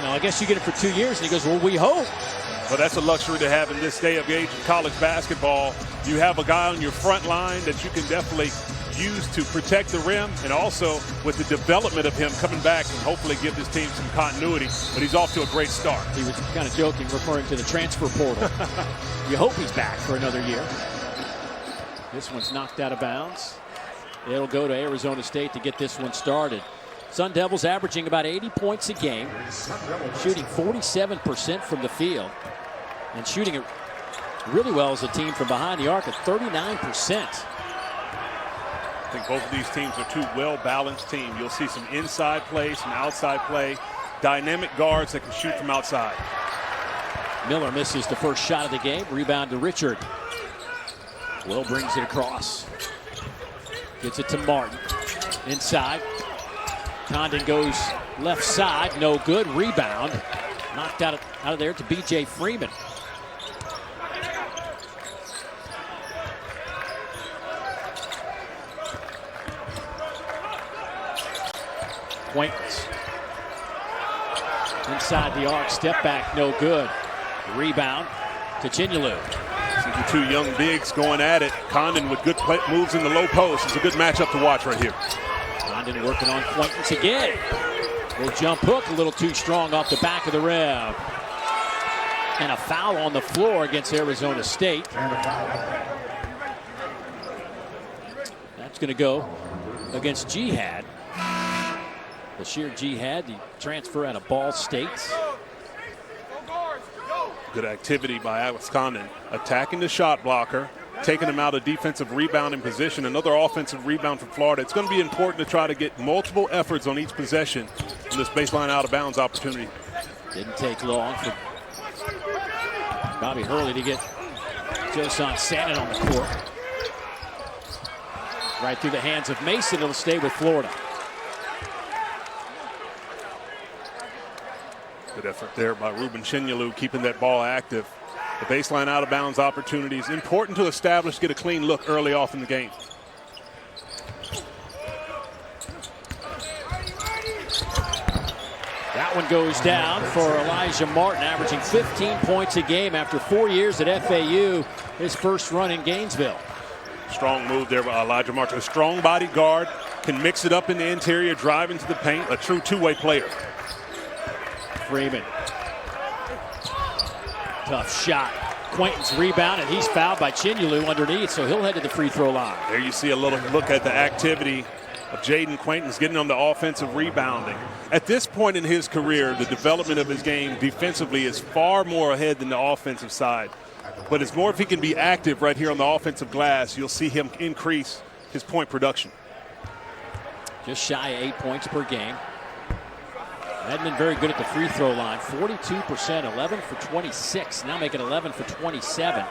I guess you get it for 2 years. And he goes, well, we hope. Well, that's a luxury to have in this day of age of college basketball. You have a guy on your front line that you can definitely use to protect the rim, and also with the development of him coming back and hopefully give this team some continuity. But he's off to a great start. He was kind of joking, referring to the transfer portal. You hope he's back for another year. This one's knocked out of bounds. It'll go to Arizona State to get this one started. Sun Devils averaging about 80 points a game, shooting 47% from the field, and shooting it really well as a team from behind the arc at 39%. I think both of these teams are two well-balanced teams. You'll see some inside play, some outside play, dynamic guards that can shoot from outside. Miller misses the first shot of the game. Rebound to Richard. Will brings it across. Gets it to Martin. Inside. Condon goes left side. No good. Rebound. Knocked out of there to B.J. Freeman. Quaintance. Inside the arc, step back, no good. Rebound to Chinyelu. See the two young bigs going at it. Condon with good moves in the low post. It's a good matchup to watch right here. Condon working on Quaintance again. Little jump hook, a little too strong off the back of the rim. And a foul on the floor against Arizona State. That's going to go against Jihad. Bashir Jihad, the transfer out of Ball State. Good activity by Alex Condon, attacking the shot blocker, taking him out of defensive rebounding position. Another offensive rebound from Florida. It's going to be important to try to get multiple efforts on each possession in this baseline out of bounds opportunity. Didn't take long for Bobby Hurley to get Joson Sannon on the court. Right through the hands of Mason. It'll stay with Florida. Good effort there by Ruben Chinyelu, keeping that ball active. The baseline out of bounds opportunity is important to establish, get a clean look early off in the game. That one goes down for Elijah Martin, averaging 15 points a game after 4 years at FAU, his first run in Gainesville. Strong move there by Elijah Martin. A strong body guard, can mix it up in the interior, drive into the paint, a true two-way player. Freeman. Tough shot. Quaintance rebound, and he's fouled by Chinyelu underneath, so he'll head to the free throw line. There you see a little look at the activity of Jaden Quaintance getting on the offensive rebounding. At this point in his career, the development of his game defensively is far more ahead than the offensive side. But it's more if he can be active right here on the offensive glass, you'll see him increase his point production. Just shy of 8 points per game. Hadn't been very good at the free throw line. 42%, 11 for 26. Now making 11 for 27.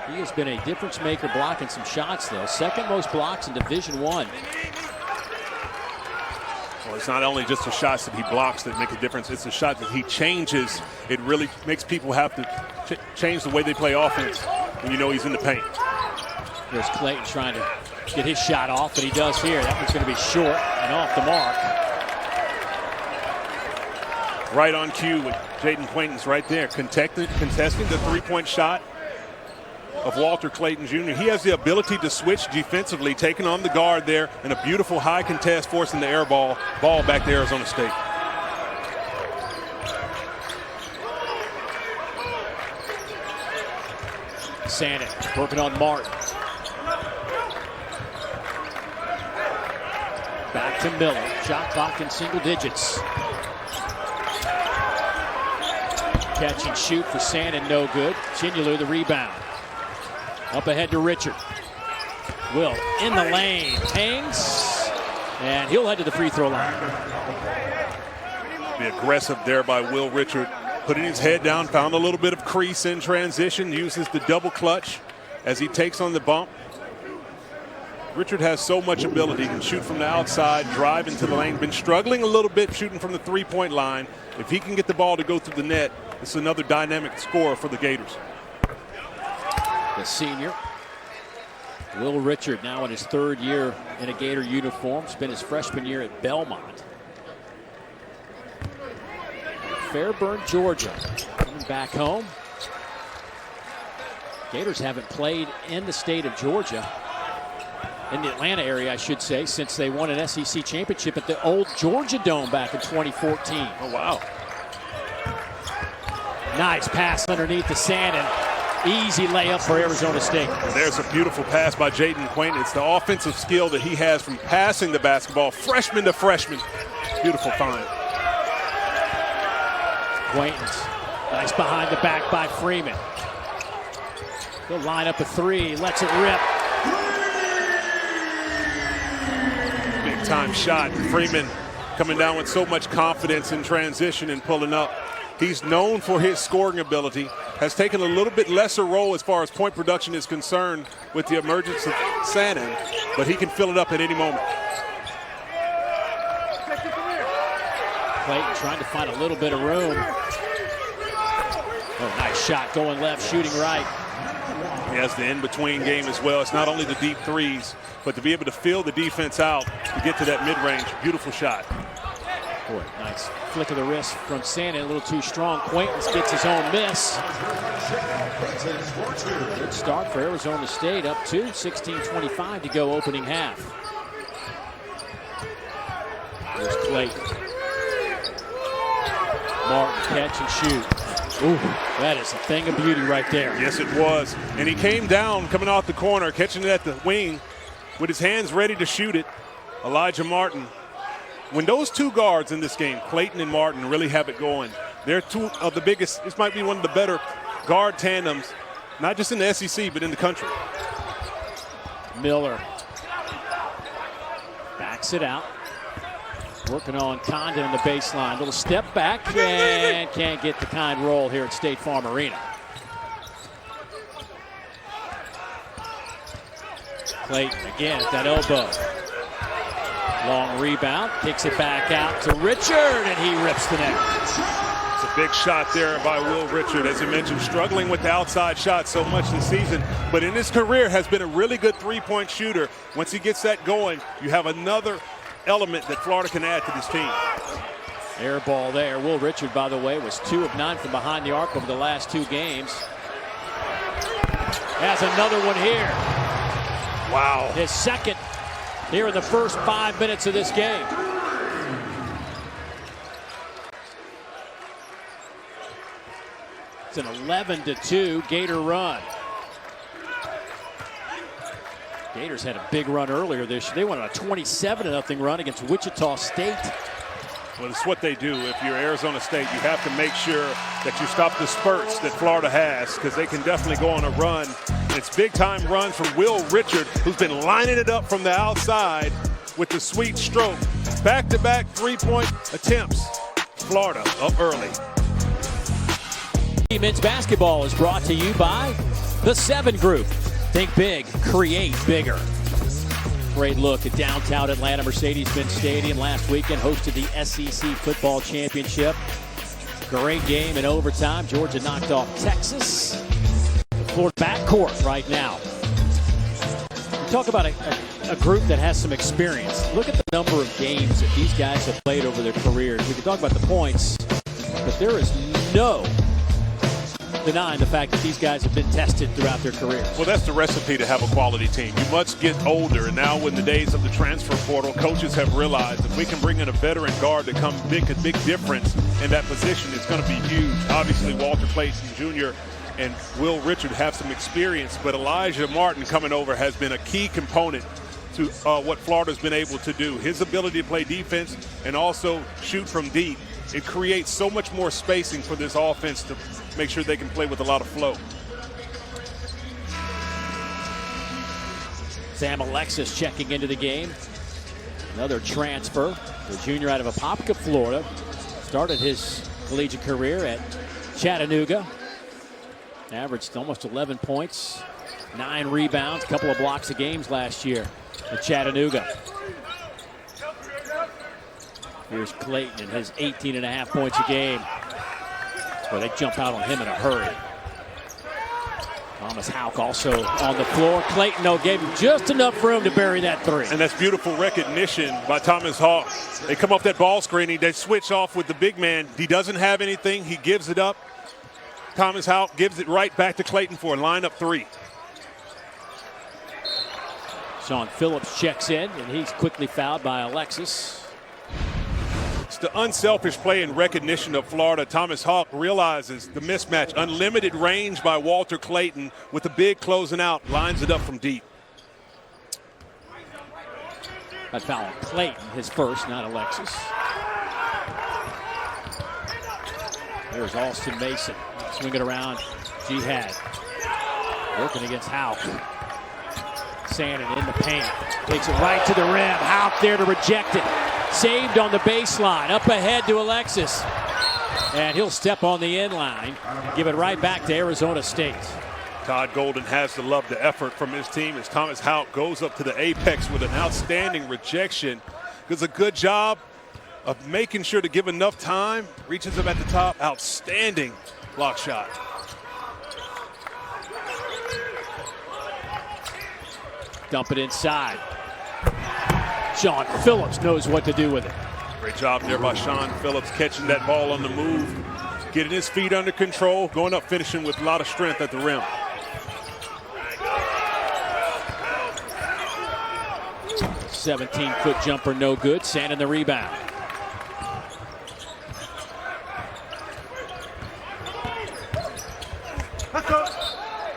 He has been a difference maker blocking some shots, though. Second most blocks in Division I. Well, it's not only just the shots that he blocks that make a difference. It's the shot that he changes. It really makes people have to change the way they play offense when you know he's in the paint. There's Clayton trying to get his shot off, but he does here. That one's going to be short and off the mark. Right on cue with Jaden Quaintance right there, contesting the three-point shot of Walter Clayton Jr. He has the ability to switch defensively, taking on the guard there, and a beautiful high contest forcing the air ball back to Arizona State. Sannon working on Martin. Back to Miller. Shot clock in single digits. Catch and shoot for Sannon, no good. Chinyelu the rebound. Up ahead to Richard. Will in the lane, hangs, and he'll head to the free throw line. Be aggressive there by Will Richard, putting his head down, found a little bit of crease in transition, uses the double clutch as he takes on the bump. Richard has so much ability. He can shoot from the outside, drive into the lane. Been struggling a little bit shooting from the three-point line. If he can get the ball to go through the net, it's another dynamic scorer for the Gators. The senior, Will Richard, now in his third year in a Gator uniform. Spent his freshman year at Belmont. Fairburn, Georgia. Coming back home. Gators haven't played in the state of Georgia, in the Atlanta area, I should say, since they won an SEC championship at the old Georgia Dome back in 2014. Oh, wow. Nice pass underneath the sand, and easy layup for Arizona State. There's a beautiful pass by Jaden Quaint. It's the offensive skill that he has from passing the basketball, freshman to freshman. Beautiful find. Quaintance, nice behind the back by Freeman. He'll line up a three, lets it rip. Big time shot. Freeman coming down with so much confidence in transition and pulling up. He's known for his scoring ability, has taken a little bit lesser role as far as point production is concerned with the emergence of Sanin, but he can fill it up at any moment. Clayton trying to find a little bit of room. Oh, nice shot going left, shooting right. He has the in-between game as well. It's not only the deep threes, but to be able to fill the defense out to get to that mid-range. Beautiful shot. Boy, nice flick of the wrist from Sanin, a little too strong. Quaintance gets his own miss. Good start for Arizona State, up to 16:25 to go opening half. Here's Clayton. Martin, catch and shoot. Ooh, that is a thing of beauty right there. Yes, it was. And he came down, coming off the corner, catching it at the wing with his hands ready to shoot it. Elijah Martin. When those two guards in this game, Clayton and Martin, really have it going, they're two of the biggest, this might be one of the better guard tandems, not just in the SEC, but in the country. Miller backs it out. Working on Condon in the baseline. Little step back and can't get the kind roll here at State Farm Arena. Clayton again at that elbow. Long rebound, kicks it back out to Richard, and he rips the net. It's a big shot there by Will Richard. As you mentioned, struggling with the outside shot so much this season, but in his career has been a really good three-point shooter. Once he gets that going, you have another element that Florida can add to this team. Air ball there. Will Richard, by the way, was 2 of 9 from behind the arc over the last 2 games. Has another one here. Wow. His second here in the first 5 minutes of this game. It's an 11-2 Gator run. Gators had a big run earlier this year. They went on a 27-0 run against Wichita State. Well, it's what they do. If you're Arizona State, you have to make sure that you stop the spurts that Florida has, because they can definitely go on a run. And it's big-time runs from Will Richard, who's been lining it up from the outside with the sweet stroke. Back-to-back three-point attempts. Florida up early. Men's basketball is brought to you by the 7 Group. Think big, create bigger. Great look at downtown Atlanta. Mercedes-Benz Stadium last weekend hosted the SEC Football Championship. Great game in overtime. Georgia knocked off Texas. The Florida backcourt right now. We talk about a group that has some experience. Look at the number of games that these guys have played over their careers. We can talk about the points, but there is no denying the fact that these guys have been tested throughout their careers. Well, that's the recipe to have a quality team. You must get older, and now in the days of the transfer portal, coaches have realized if we can bring in a veteran guard to come make a big difference in that position, it's going to be huge. Obviously, Walter Clayton Jr. and Will Richard have some experience, but Elijah Martin coming over has been a key component to what Florida's been able to do. His ability to play defense and also shoot from deep. It creates so much more spacing for this offense to make sure they can play with a lot of flow. Sam Alexis checking into the game. Another transfer. The junior out of Apopka, Florida. Started his collegiate career at Chattanooga. Averaged almost 11 points, 9 rebounds, a couple of blocks of games last year at Chattanooga. Here's Clayton and his 18.5 points a game. Well, they jump out on him in a hurry. Thomas Houck also on the floor. Clayton, though, gave him just enough room to bury that three. And that's beautiful recognition by Thomas Houck. They come off that ball screen. They switch off with the big man. He doesn't have anything. He gives it up. Thomas Houck gives it right back to Clayton for a lineup three. Sean Phillips checks in, and he's quickly fouled by Alexis. It's the unselfish play and recognition of Florida. Thomas Houck realizes the mismatch. Unlimited range by Walter Clayton with the big closing out. Lines it up from deep. That foul on Clayton, his first, not Alexis. There's Alston Mason. Swing it around. Jihad. Working against Houck. Sandin in the paint. Takes it right to the rim. Houck there to reject it. Saved on the baseline. Up ahead to Alexis. And he'll step on the inline. Give it right back to Arizona State. Todd Golden has to love the effort from his team as Thomas Houck goes up to the apex with an outstanding rejection. Does a good job of making sure to give enough time. Reaches up at the top. Outstanding block shot. Dump it inside. Sean Phillips knows what to do with it. Great job there by Sean Phillips catching that ball on the move, getting his feet under control, going up finishing with a lot of strength at the rim. A 17-foot jumper, no good. Sandin the rebound.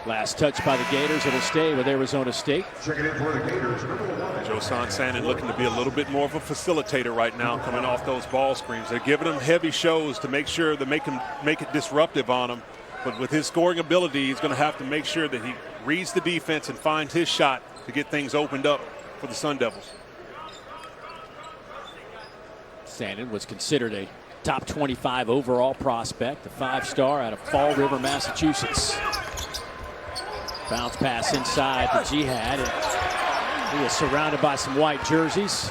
Last touch by the Gators. It'll stay with Arizona State. Checking in for the Gators, number 1. Josan Sandin looking to be a little bit more of a facilitator right now, coming off those ball screens. They're giving him heavy shows to make sure to make it disruptive on him. But with his scoring ability, he's going to have to make sure that he reads the defense and finds his shot to get things opened up for the Sun Devils. Sandin was considered a top 25 overall prospect, a 5-star out of Fall River, Massachusetts. Bounce pass inside to Jihad. And he is surrounded by some white jerseys.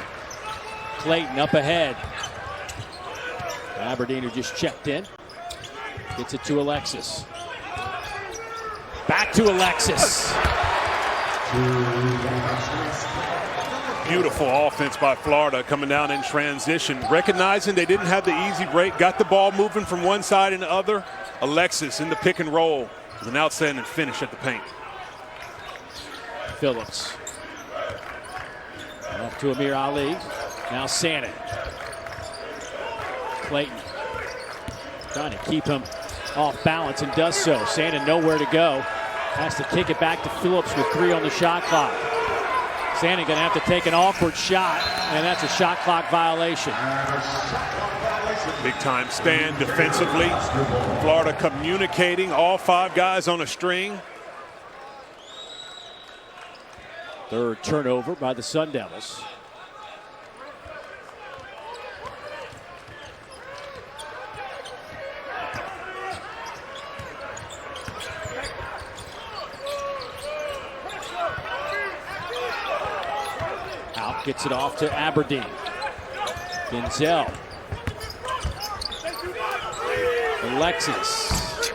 Clayton up ahead. Aberdeen, who just checked in, gets it to Alexis. Back to Alexis. Beautiful offense by Florida coming down in transition. Recognizing they didn't have the easy break. Got the ball moving from one side and the other. Alexis in the pick and roll with an outstanding finish at the paint. Phillips. Off to Amir Ali. Now Sandin. Clayton trying to keep him off balance and does so. Sandin nowhere to go. Has to kick it back to Phillips with 3 on the shot clock. Sandin going to have to take an awkward shot, and that's a shot clock violation. Big time stand defensively. Florida communicating, all 5 guys on a string. Third turnover by the Sun Devils. Out gets it off to Aberdeen. Denzel. Alexis.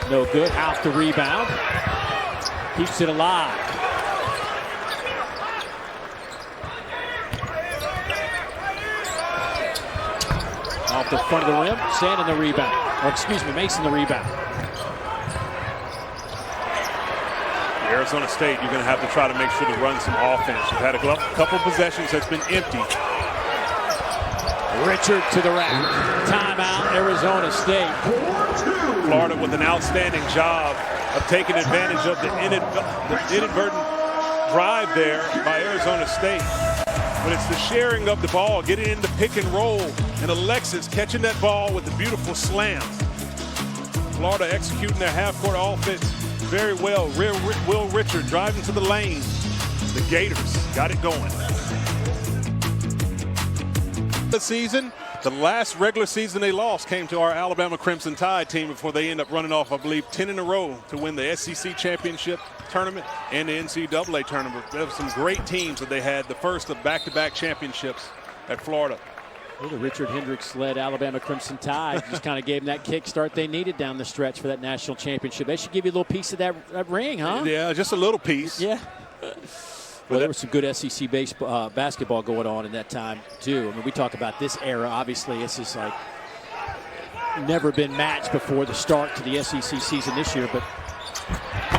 No good. Out the rebound. Keeps it alive. Off the front of the rim, Sandin the rebound. Or excuse me, Mason the rebound. Arizona State, you're going to have to try to make sure to run some offense. You've had a couple possessions that's been empty. Richard to the rack. Timeout, Arizona State. Florida with an outstanding job of taking advantage of the inadvertent drive there by Arizona State. But it's the sharing of the ball, getting into pick and roll, and Alexis catching that ball with a beautiful slam. Florida executing their half-court offense very well. Will Richard driving to the lane. The Gators got it going. The season, the last regular season they lost came to our Alabama Crimson Tide team before they end up running off, I believe, 10 in a row to win the SEC championship tournament and the NCAA tournament. There were some great teams that they had, the first of back-to-back championships at Florida. Well, the Richard Hendricks-led Alabama Crimson Tide just kind of gave them that kick start they needed down the stretch for that national championship. They should give you a little piece of that ring, huh? Yeah, just a little piece. Yeah. Well, there was some good SEC basketball going on in that time, too. I mean, we talk about this era. Obviously, it's just like never been matched before the start to the SEC season this year. But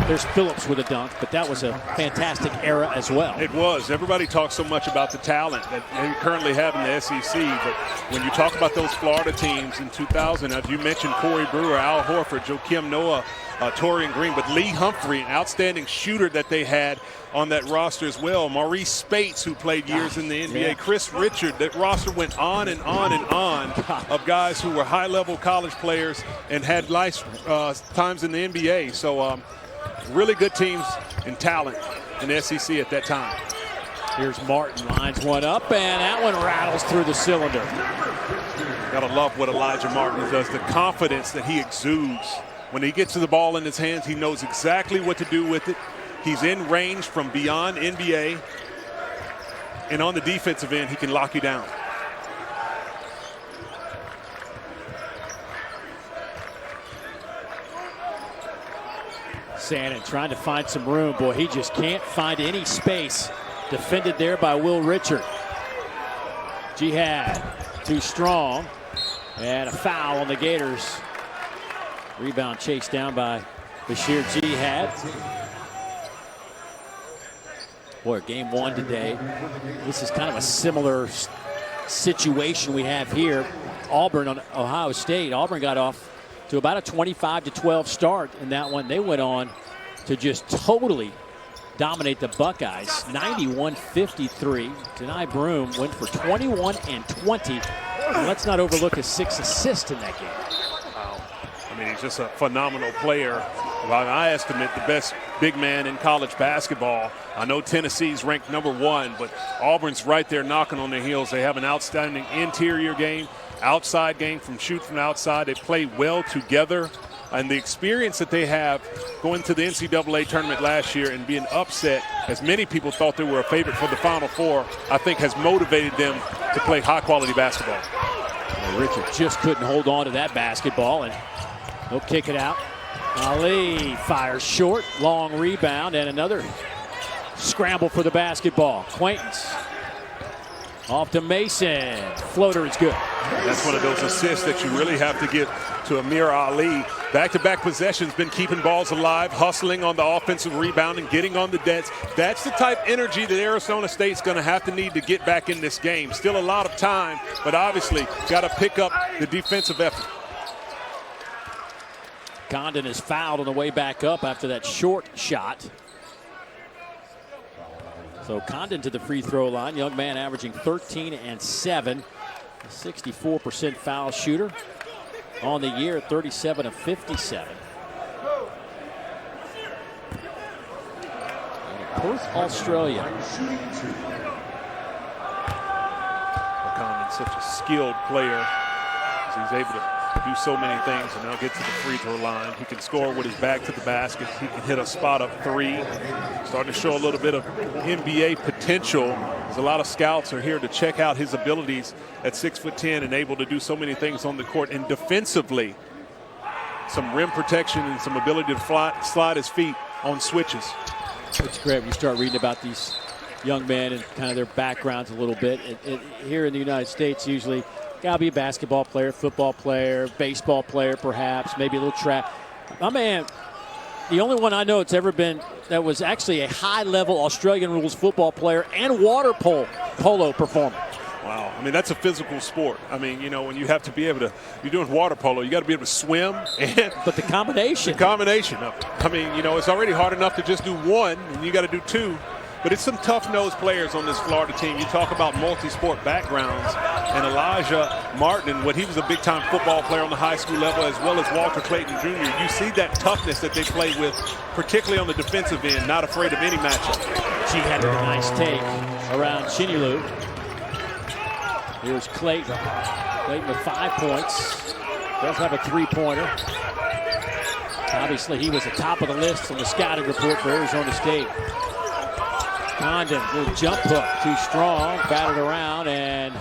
there's Phillips with a dunk, but that was a fantastic era as well. It was. Everybody talks so much about the talent that they currently have in the SEC, but when you talk about those Florida teams in 2000, as you mentioned, Corey Brewer, Al Horford, Joakim Noah, Torian Green, but Lee Humphrey, an outstanding shooter that they had on that roster as well. Maurice Spates, who played years in the NBA. Yeah. Chris Richard. That roster went on and on and on of guys who were high-level college players and had times in the NBA. So really good teams and talent in the SEC at that time. Here's Martin, lines one up, and that one rattles through the cylinder. Gotta love what Elijah Martin does, the confidence that he exudes. When he gets the ball in his hands, he knows exactly what to do with it. He's in range from beyond NBA. And on the defensive end, he can lock you down. Shannon trying to find some room. Boy, he just can't find any space. Defended there by Will Richard. Jihad, too strong. And a foul on the Gators. Rebound chased down by Bashir Jihad. Boy, game one today. This is kind of a similar situation we have here. Auburn on Ohio State. Auburn got off to about a 25-12 start in that one. They went on to just totally dominate the Buckeyes. 91-53. Denai Broom went for 21 and 20. And let's not overlook his 6 assists in that game. Wow. I mean, he's just a phenomenal player. By my estimate, the best big man in college basketball. I know Tennessee's ranked #1, but Auburn's right there knocking on their heels. They have an outstanding interior game, outside game from shoot from outside. They play well together. And the experience that they have going to the NCAA tournament last year and being upset, as many people thought they were a favorite for the Final Four, I think has motivated them to play high-quality basketball. Well, Richard just couldn't hold on to that basketball, and he'll kick it out. Ali fires short, long rebound, and another scramble for the basketball. Quaintance off to Mason. Floater is good. That's one of those assists that you really have to give to Amir Ali. Back-to-back possessions, been keeping balls alive, hustling on the offensive rebound and getting on the debts. That's the type of energy that Arizona State's going to have to need to get back in this game. Still a lot of time, but obviously got to pick up the defensive effort. Condon is fouled on the way back up after that short shot. So Condon to the free throw line. Young man averaging 13 and 7. A 64% foul shooter on the year, 37 of 57. Perth, Australia. Condon's such a skilled player. He's able to do so many things and now get to the free throw line. He can score with his back to the basket. He can hit a spot up three. Starting to show a little bit of NBA potential. There's a lot of scouts are here to check out his abilities at 6'10" and able to do so many things on the court. And defensively, some rim protection and some ability to slide his feet on switches. It's great when you start reading about these young men and kind of their backgrounds a little bit. Here in the United States, usually gotta be a basketball player, football player, baseball player, perhaps, maybe a little track. My man, the only one I know that's ever been that was actually a high-level Australian rules football player and water polo performer. Wow, I mean, that's a physical sport. I mean, you know, when you have to be able to, you're doing water polo, you got to be able to swim. But the combination. The combination of it. I mean, you know, it's already hard enough to just do one, and you got to do two. But it's some tough-nosed players on this Florida team. You talk about multi-sport backgrounds, and Elijah Martin, when he was a big-time football player on the high school level, as well as Walter Clayton Jr., you see that toughness that they play with, particularly on the defensive end, not afraid of any matchup. She had a nice take around Chinilu. Here's Clayton. Clayton with 5 points. Does have a three-pointer. Obviously, he was the top of the list on the scouting report for Arizona State. Condon, little jump hook, too strong, batted around, and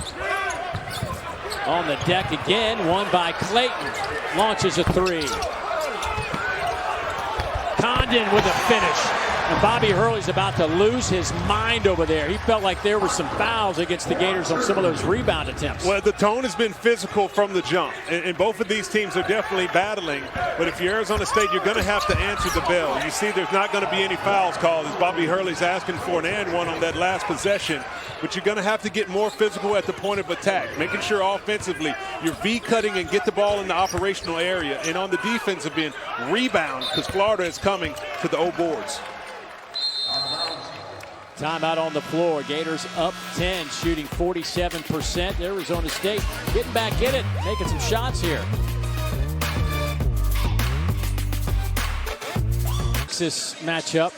On the deck again, one by Clayton. Launches a three. Condon with a finish. And Bobby Hurley's about to lose his mind over there. He felt like there were some fouls against the Gators on some of those rebound attempts. Well, the tone has been physical from the jump. And both of these teams are definitely battling. But if you're Arizona State, you're going to have to answer the bell. You see there's not going to be any fouls called as Bobby Hurley's asking for an and one on that last possession. But you're going to have to get more physical at the point of attack, making sure offensively you're V-cutting and get the ball in the operational area. And on the defensive end, rebound, because Florida is coming to the O boards. Timeout on the floor. Gators up 10, shooting 47%. Arizona State getting back in it, making some shots here. This matchup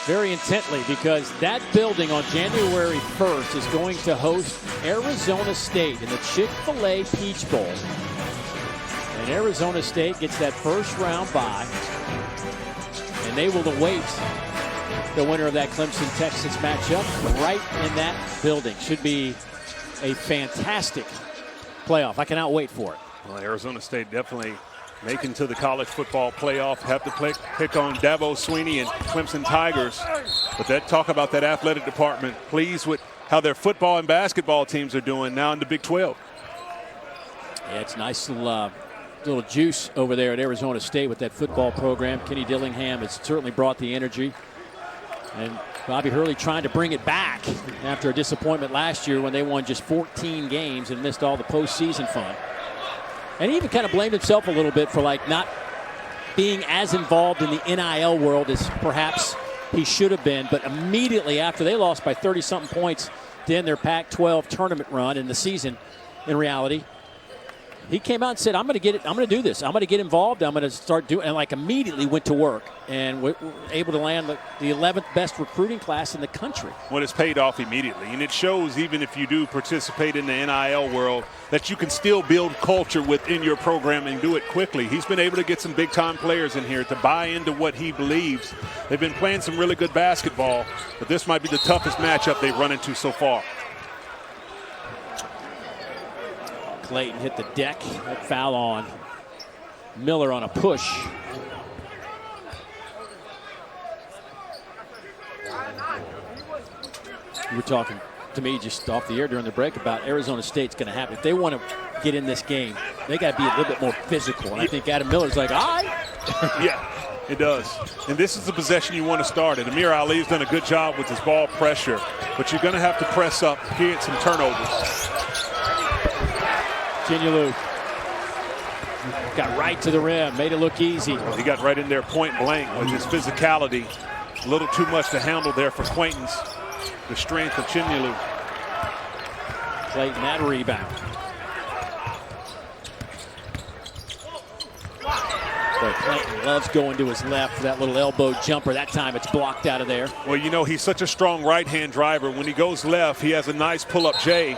very intently because that building on January 1st is going to host Arizona State in the Chick-fil-A Peach Bowl. And Arizona State gets that first round bye, and they will await the winner of that Clemson-Texas matchup right in that building. Should be a fantastic playoff. I cannot wait for it. Well, Arizona State definitely making to the college football playoff. Have to pick on Dabo Swinney and Clemson Tigers. But that talk about that athletic department, pleased with how their football and basketball teams are doing now in the Big 12. Yeah, it's nice little juice over there at Arizona State with that football program. Kenny Dillingham has certainly brought the energy. And Bobby Hurley trying to bring it back after a disappointment last year when they won just 14 games and missed all the postseason fun. And he even kind of blamed himself a little bit for not being as involved in the NIL world as perhaps he should have been. But immediately after they lost by 30-something points to end their Pac-12 tournament run in the season, in reality, he came out and said, I'm going to get it. I'm going to do this. I'm going to get involved. I'm going to start doing, and immediately went to work and were able to land the 11th best recruiting class in the country. Well, it's paid off immediately, and it shows even if you do participate in the NIL world that you can still build culture within your program and do it quickly. He's been able to get some big-time players in here to buy into what he believes. They've been playing some really good basketball, but this might be the toughest matchup they've run into so far. Clayton hit the deck. That foul on Miller on a push. You were talking to me just off the air during the break about Arizona State's going to happen. If they want to get in this game, they got to be a little bit more physical. And I think Adam Miller's like, all right. Yeah, it does. And this is the possession you want to start it. Amir Ali's done a good job with his ball pressure, but you're going to have to press up, create some turnovers. Jinyulu got right to the rim, made it look easy. He got right in there point blank with his physicality. A little too much to handle there for Quaintance. The strength of Jinyulu. Clayton, that rebound. But Clayton loves going to his left for that little elbow jumper. That time it's blocked out of there. Well, you know, he's such a strong right-hand driver. When he goes left, he has a nice pull-up J.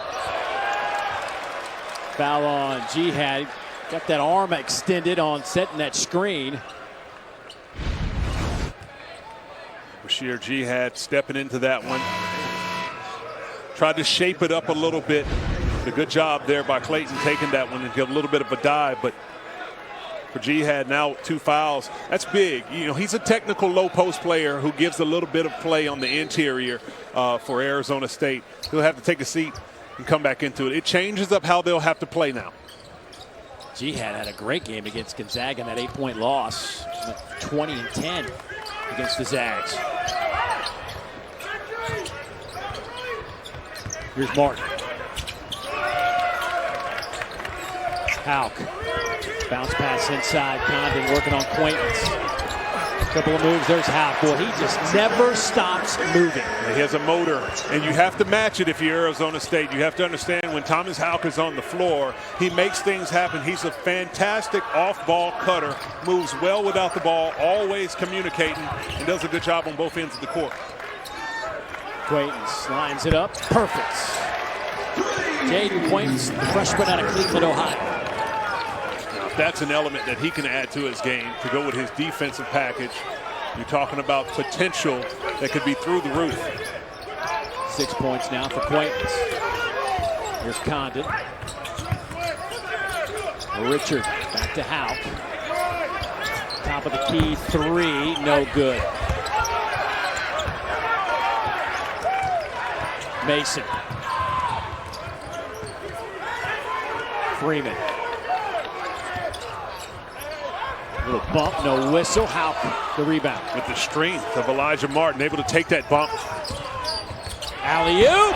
Foul on Jihad. Got that arm extended on setting that screen. Bashir Jihad stepping into that one. Tried to shape it up a little bit. A good job there by Clayton taking that one and give a little bit of a dive. But for Jihad now 2 fouls. That's big. You know, he's a technical low post player who gives a little bit of play on the interior for Arizona State. He'll have to take a seat and come back into it. It changes up how they'll have to play now. Jihad had a great game against Gonzaga in that 8-point loss. 20-10 against the Zags. Here's Martin. Hauk. Bounce pass inside. Condon working on Quaintance. Couple of moves. There's Hauk. Boy, he just never stops moving. He has a motor, and you have to match it if you're Arizona State. You have to understand when Thomas Hauk is on the floor, he makes things happen. He's a fantastic off-ball cutter, moves well without the ball, always communicating, and does a good job on both ends of the court. Quaintance lines it up. Perfect. Jaden Quaintance, the freshman out of Cleveland, Ohio. That's an element that he can add to his game to go with his defensive package. You're talking about potential that could be through the roof. 6 points now for Quaintance. Here's Condon. Richard back to Houck. Top of the key, three, no good. Mason. Freeman. Little bump, no whistle. Houck, the rebound. With the strength of Elijah Martin, able to take that bump. Alley-oop.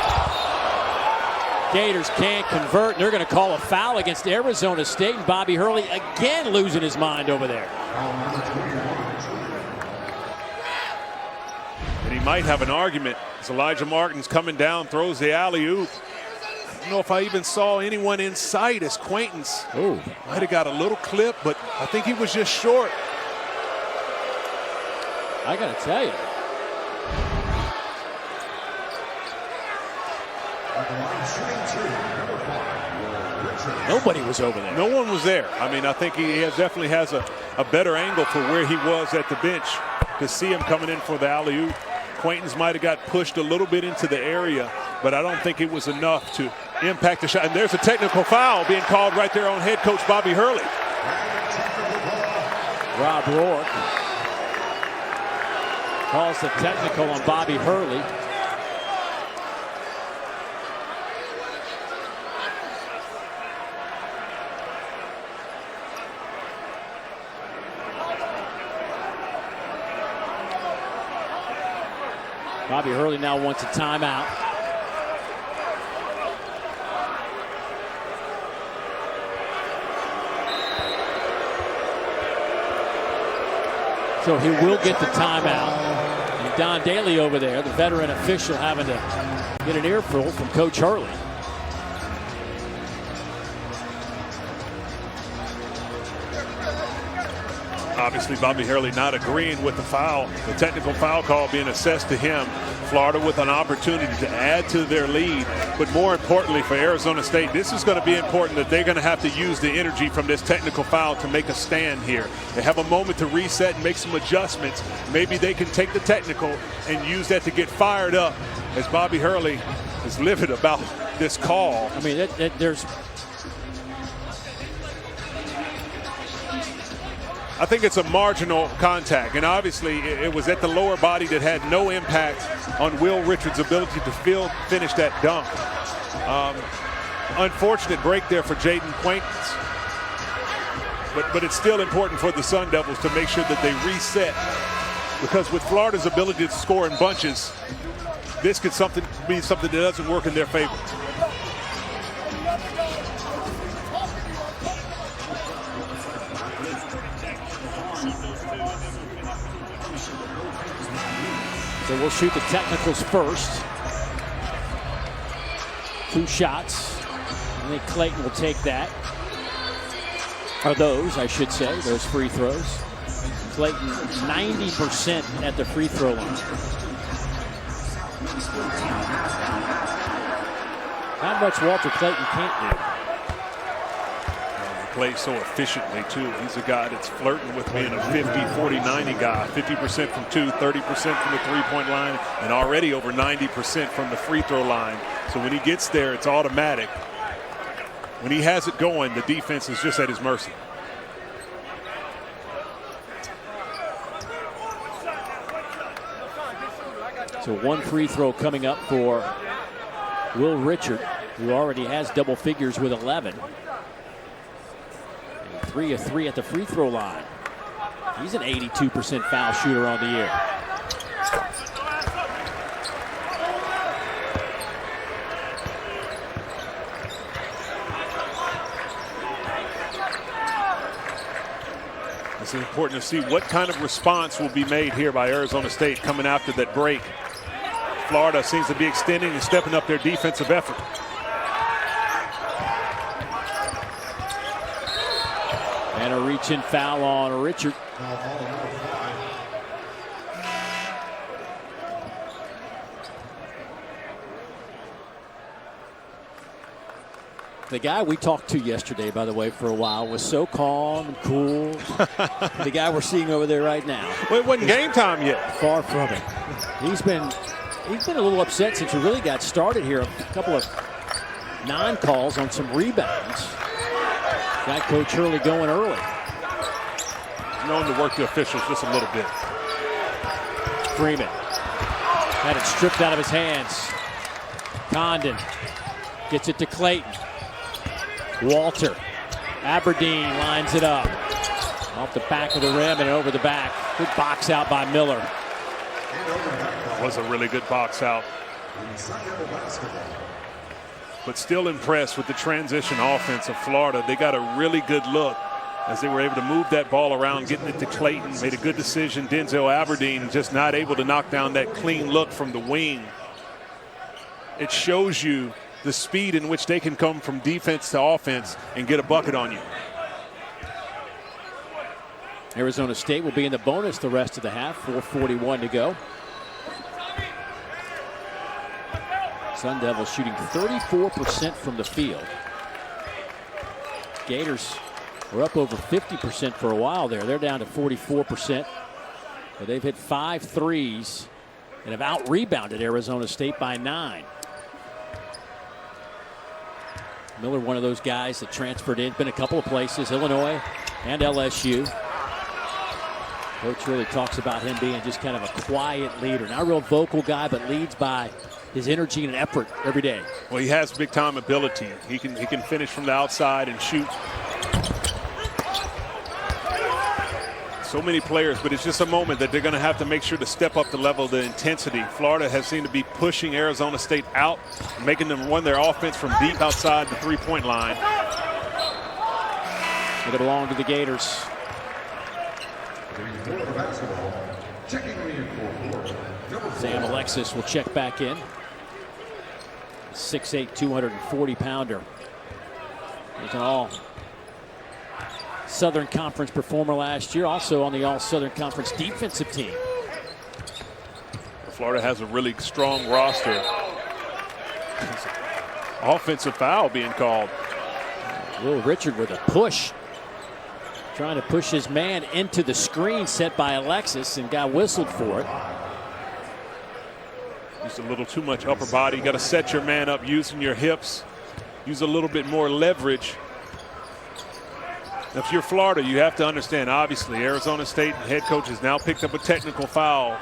Gators can't convert. They're going to call a foul against Arizona State, and Bobby Hurley again losing his mind over there. And he might have an argument as Elijah Martin's coming down, throws the alley-oop. I don't know if I even saw anyone in sight as Quaintance might have got a little clip, but I think he was just short. I got to tell you. Nobody was over there. No one was there. I mean, I think he definitely has a better angle for where he was at the bench to see him coming in for the alley-oop. Quaintance might have got pushed a little bit into the area, but I don't think it was enough to impact the shot. And there's a technical foul being called right there on head coach Bobby Hurley. Rob Rourke calls the technical on Bobby Hurley. Bobby Hurley now wants a timeout. So he will get the timeout. And Don Daly over there, the veteran official, having to get an earful from Coach Hurley. Obviously, Bobby Hurley not agreeing with the foul, the technical foul call being assessed to him. Florida with an opportunity to add to their lead. But more importantly for Arizona State, this is going to be important that they're going to have to use the energy from this technical foul to make a stand here. They have a moment to reset and make some adjustments. Maybe they can take the technical and use that to get fired up, as Bobby Hurley is livid about this call. I mean, there's... I think it's a marginal contact, and obviously it was at the lower body that had no impact on Will Richard's ability to finish that dunk. Unfortunate break there for Jaden Quaintance, but it's still important for the Sun Devils to make sure that they reset, because with Florida's ability to score in bunches, this could be something that doesn't work in their favor. So we'll shoot the technicals first. 2 shots. I think Clayton will take that. Or those, I should say, those free throws. Clayton 90% at the free throw line. Not much Walter Clayton can't do. Plays so efficiently, too. He's a guy that's flirting with being a 50, 40, 90 guy. 50% from 2, 30% from the three-point line, and already over 90% from the free throw line. So when he gets there, it's automatic. When he has it going, the defense is just at his mercy. So 1 free throw coming up for Will Richard, who already has double figures with 11. 3 of 3 at the free throw line. He's an 82% foul shooter on the year. It's important to see what kind of response will be made here by Arizona State coming after that break. Florida seems to be extending and stepping up their defensive effort. And a reach-in foul on Richard. The guy we talked to yesterday, by the way, for a while, was so calm and cool. The guy we're seeing over there right now. Well, it wasn't game time yet. Far from it. He's been a little upset since he really got started here. A couple of non-calls on some rebounds. Got Coach Hurley going early. Known to work the officials just a little bit. Freeman had it stripped out of his hands. Condon gets it to Clayton. Walter. Aberdeen lines it up. Off the back of the rim and over the back. Good box out by Miller. Was a really good box out. But still impressed with the transition offense of Florida. They got a really good look as they were able to move that ball around, getting it to Clayton. Made a good decision. Denzel Aberdeen just not able to knock down that clean look from the wing. It shows you the speed in which they can come from defense to offense and get a bucket on you. Arizona State will be in the bonus the rest of the half. 4:41 to go. Sun Devils shooting 34% from the field. Gators were up over 50% for a while there. They're down to 44%. But they've hit 5 threes and have out-rebounded Arizona State by 9. Miller, one of those guys that transferred in, been a couple of places, Illinois and LSU. Coach really talks about him being just kind of a quiet leader. Not a real vocal guy, but leads by his energy and effort every day. Well, he has big-time ability. He can finish from the outside and shoot. So many players, but it's just a moment that they're going to have to make sure to step up the level of the intensity. Florida has seemed to be pushing Arizona State out, making them run their offense from deep outside the three-point line. It'll belong to the Gators. Sam Alexis will check back in. 6'8", 240-pounder. He's an all Southern Conference performer last year, also on the All-Southern Conference defensive team. Florida has a really strong roster. Offensive foul being called. Will Richard with a push. Trying to push his man into the screen set by Alexis and got whistled for it. Just a little too much upper body. You got to set your man up using your hips. Use a little bit more leverage. If you're Florida, you have to understand, obviously, Arizona State head coach has now picked up a technical foul.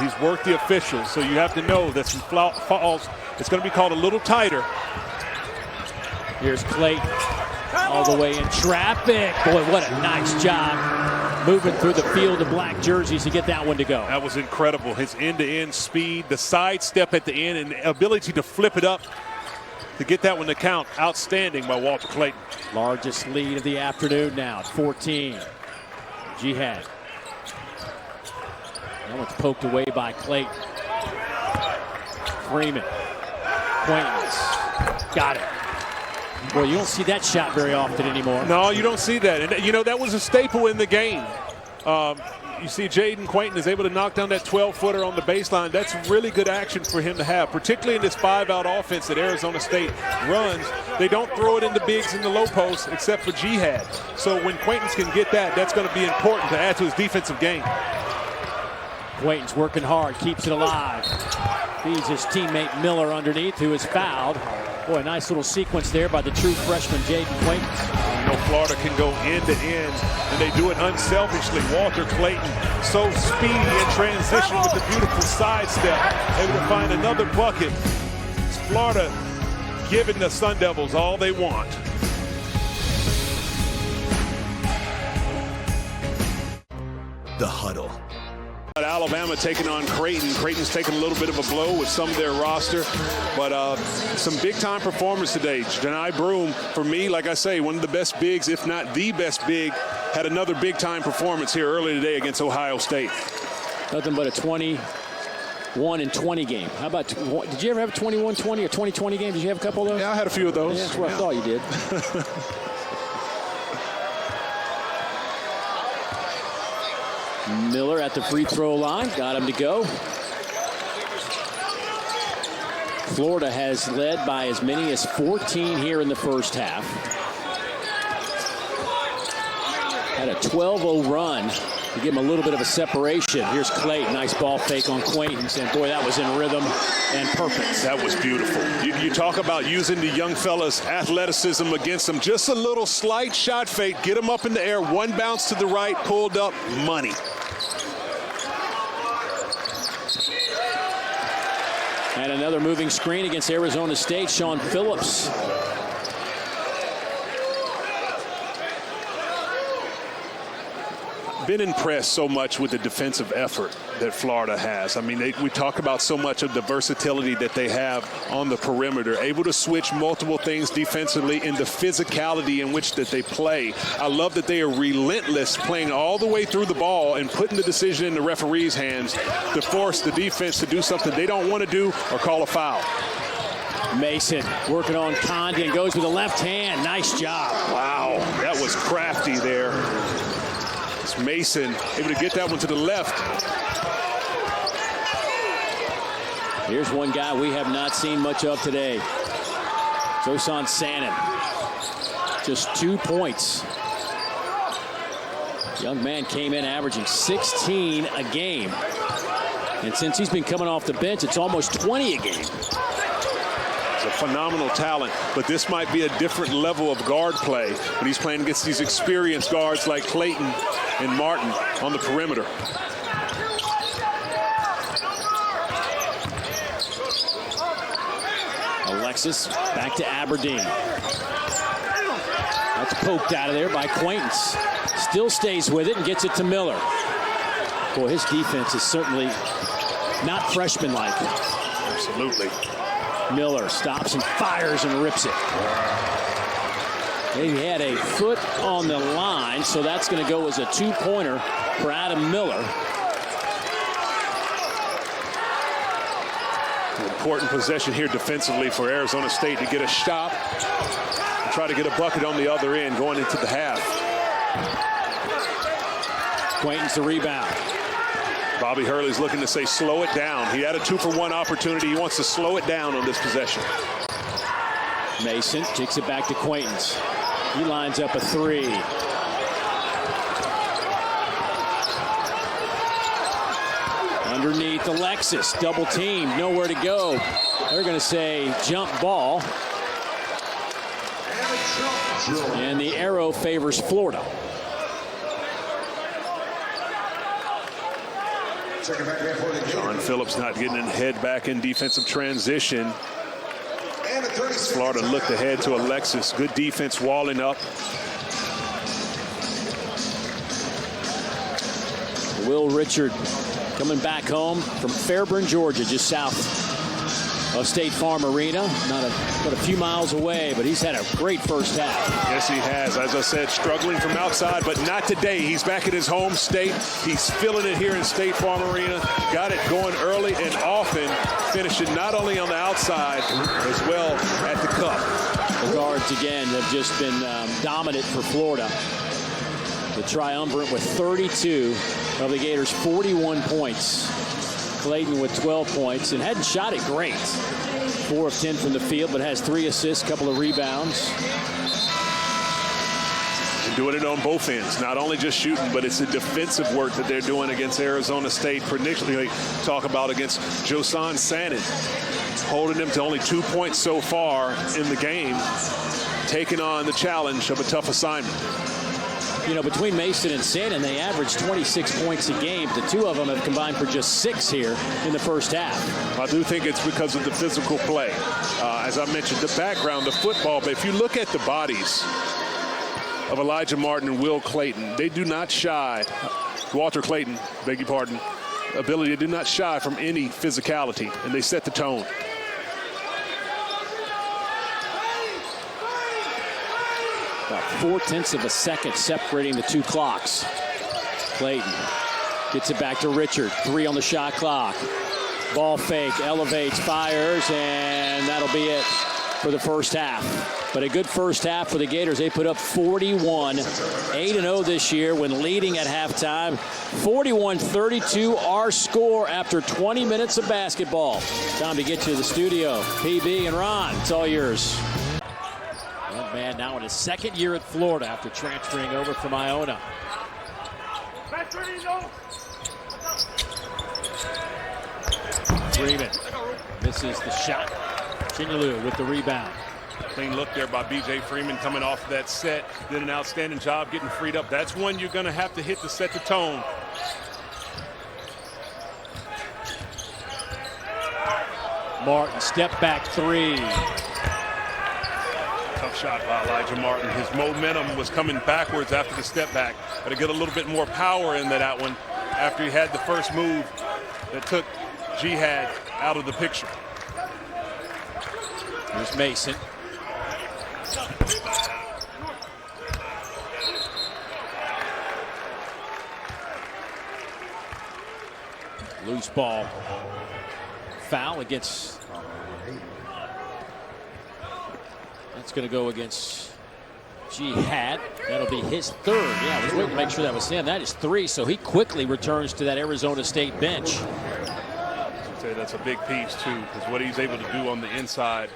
He's worked the officials, so you have to know that some fouls, it's going to be called a little tighter. Here's Clayton all the way in traffic. Boy, what a nice job moving through the field of black jerseys to get that one to go. That was incredible. His end-to-end speed, the sidestep at the end, and the ability to flip it up to get that one to count. Outstanding by Walter Clayton. Largest lead of the afternoon now at 14. Jihad. That one's poked away by Clayton. Freeman. Quaintance. Got it. Boy, you don't see that shot very often anymore. No, you don't see that. And, you know, that was a staple in the game. You see Jaden Quaintance is able to knock down that 12-footer on the baseline. That's really good action for him to have, particularly in this 5-out offense that Arizona State runs. They don't throw it in the bigs in the low post except for Jihad. So when Quaintance can get that, that's going to be important to add to his defensive game. Quaintance working hard, keeps it alive. Feeds his teammate Miller underneath, who is fouled. Boy, a nice little sequence there by the true freshman Jaden Quaintance. You know, Florida can go end to end, and they do it unselfishly. Walter Clayton, so speedy in transition with the beautiful sidestep, able to find another bucket. It's Florida giving the Sun Devils all they want. The Huddle. Alabama taking on Creighton. Creighton's taking a little bit of a blow with some of their roster, but some big-time performers today. Janai Broome, for me, like I say, one of the best bigs, if not the best big, had another big-time performance here early today against Ohio State. Nothing but a 21-20 game. How about, did you ever have a 21-20 or 20-20 game? Did you have a couple of those? Yeah, I had a few of those. Yeah, that's what I thought you did. Miller at the free throw line, got him to go. Florida has led by as many as 14 here in the first half. Had a 12-0 run to give him a little bit of a separation. Here's Clayton. Nice ball fake on Quaintance. And, boy, that was in rhythm and perfect. That was beautiful. You talk about using the young fella's athleticism against him. Just a little slight shot fake. Get him up in the air. One bounce to the right. Pulled up. Money. And another moving screen against Arizona State. Sean Phillips. Been impressed so much with the defensive effort that Florida has. I mean, we talk about so much of the versatility that they have on the perimeter, able to switch multiple things defensively, and the physicality in which that they play. I love that they are relentless, playing all the way through the ball and putting the decision in the referee's hands to force the defense to do something they don't want to do or call a foul. Mason working on Condon, goes with the left hand. Nice job. Wow, that was crafty there. It's Mason able to get that one to the left. Here's one guy we have not seen much of today. Josan Sannon. Just 2 points. Young man came in averaging 16 a game. And since he's been coming off the bench, it's almost 20 a game. He's a phenomenal talent, but this might be a different level of guard play when he's playing against these experienced guards like Clayton and Martin on the perimeter. Alexis back to Aberdeen. That's poked out of there by Quaintance. Still stays with it and gets it to Miller. Boy, his defense is certainly not freshman-like. Absolutely. Miller stops and fires and rips it. He had a foot on the line, so that's going to go as a two-pointer for Adam Miller. An important possession here defensively for Arizona State to get a stop and try to get a bucket on the other end going into the half. Quaintance the rebound. Bobby Hurley's looking to say slow it down. He had a 2-for-1 opportunity. He wants to slow it down on this possession. Mason kicks it back to Quaintance. He lines up a three. Underneath Alexis, double team, nowhere to go. They're going to say jump ball. And the arrow favors Florida. Sean Phillips not getting in head back in defensive transition. Florida looked ahead to Alexis. Good defense walling up. Will Richard coming back home from Fairburn, Georgia, just south of State Farm Arena. But a few miles away, but he's had a great first half. Yes, he has. As I said, struggling from outside, but not today. He's back at his home state. He's feeling it here in State Farm Arena. Got it going early and often, finishing not only on the outside, as well at the cup. The guards, again, have just been dominant for Florida. The triumvirate with 32 of the Gators' 41 points. Clayton with 12 points and hadn't shot it great. 4 of 10 from the field, but has 3 assists, couple of rebounds. And doing it on both ends, not only just shooting, but it's the defensive work that they're doing against Arizona State, particularly talk about against Josan Sannon, holding them to only 2 points so far in the game, taking on the challenge of a tough assignment. You know, between Mason and Sannon, they average 26 points a game. The two of them have combined for just 6 here in the first half. I do think it's because of the physical play. As I mentioned, the background, the football. But if you look at the bodies of Elijah Martin and Will Clayton, they do not shy. Walter Clayton, beg your pardon, ability to do not shy from any physicality, and they set the tone. About 4/10 of a second separating the two clocks. Clayton gets it back to Richard. 3 on the shot clock. Ball fake, elevates, fires, and that'll be it for the first half. But a good first half for the Gators. They put up 41, 8-0 this year when leading at halftime. 41-32 our score after 20 minutes of basketball. Time to get to the studio. PB and Ron, it's all yours. Young man now in his second year at Florida after transferring over from Iona. Freeman misses the shot. Chinyalu with the rebound. Clean look there by B.J. Freeman coming off that set. Did an outstanding job getting freed up. That's one you're going to have to hit to set the tone. Martin, step back three. Tough shot by Elijah Martin. His momentum was coming backwards after the step back. Got to get a little bit more power into that one after he had the first move that took Jihad out of the picture. Here's Mason. Loose ball. Foul against. That's going to go against Jihad. That'll be his third. Yeah, I was waiting to make sure that was him. That is three, so he quickly returns to that Arizona State bench. I'd say that's a big piece, too, because what he's able to do on the inside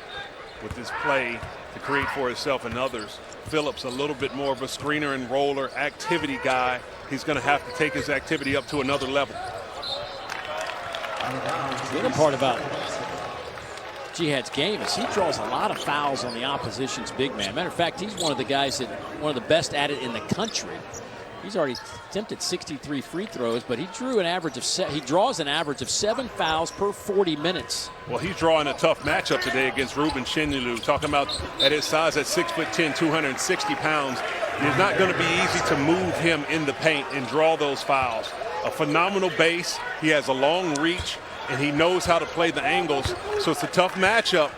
with this play to create for himself and others. Phillips, a little bit more of a screener and roller activity guy. He's going to have to take his activity up to another level. The other part about Jihad's game is he draws a lot of fouls on the opposition's big man. Matter of fact, he's one of the guys that one of the best at it in the country. He's already attempted 63 free throws, but he draws an average of 7 fouls per 40 minutes. Well, he's drawing a tough matchup today against Ruben Chinyalu. Talking about at his size at 6'10", 260 pounds. It's not going to be easy to move him in the paint and draw those fouls. A phenomenal base. He has a long reach, and he knows how to play the angles. So it's a tough matchup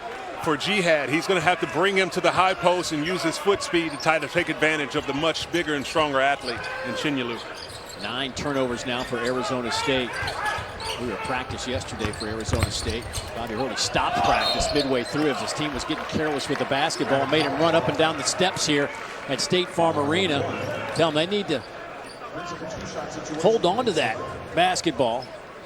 for Jihad. He's going to have to bring him to the high post and use his foot speed to try to take advantage of the much bigger and stronger athlete in Chinyalu. 9 turnovers now for Arizona State. We were at practice yesterday for Arizona State. Bobby Hurley stopped practice midway through as his team was getting careless with the basketball. Made him run up and down the steps here at State Farm Arena. Tell them they need to hold on to that basketball.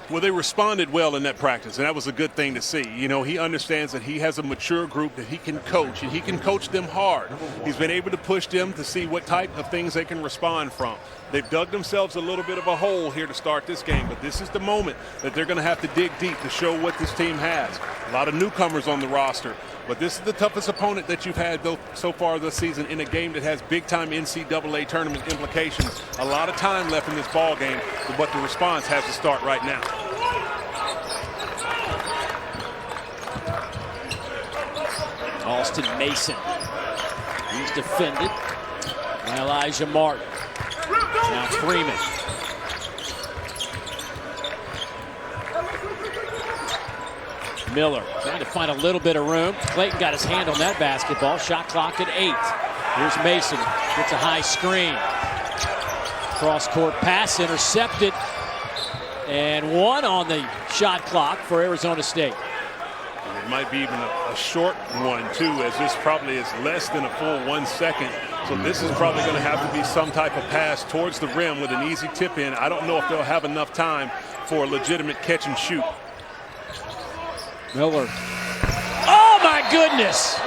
Well, they responded well in that practice, and that was a good thing to see. You know, he understands that he has a mature group that he can coach, and he can coach them hard. He's been able to push them to see what type of things they can respond from. They've dug themselves a little bit of a hole here to start this game, but this is the moment that they're going to have to dig deep to show what this team has. A lot of newcomers on the roster, but this is the toughest opponent that you've had so far this season in a game that has big-time NCAA tournament implications. A lot of time left in this ball game, but the response has to start right now. Austin Mason. He's defended by Elijah Martin. Now Freeman. Miller trying to find a little bit of room. Clayton got his hand on that basketball. Shot clock at 8. Here's Mason. Gets a high screen. Cross-court pass intercepted. And 1 on the shot clock for Arizona State. It might be even a short one, too, as this probably is less than a full 1 second. So this is probably going to have to be some type of pass towards the rim with an easy tip in. I don't know if they'll have enough time for a legitimate catch and shoot. Miller. Oh, my goodness!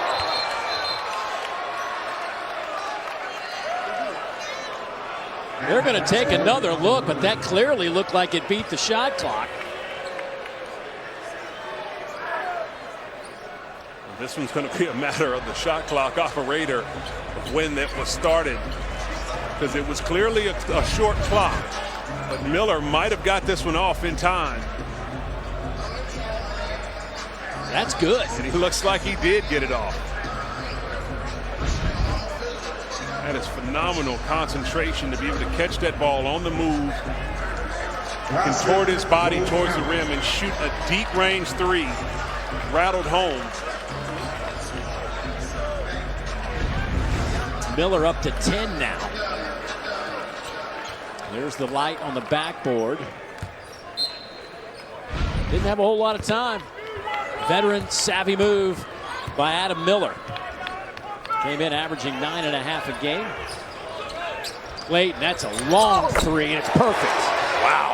They're going to take another look, but that clearly looked like it beat the shot clock. This one's going to be a matter of the shot clock operator of when that was started, because it was clearly a short clock, but Miller might have got this one off in time. That's good. And he looks like he did get it off. That is phenomenal concentration to be able to catch that ball on the move, contort his body towards the rim and shoot a deep range 3. Rattled home. Miller up to 10 now. There's the light on the backboard. Didn't have a whole lot of time. Veteran savvy move by Adam Miller. Came in averaging 9.5 a game. Clayton, that's a long 3, and it's perfect. Wow.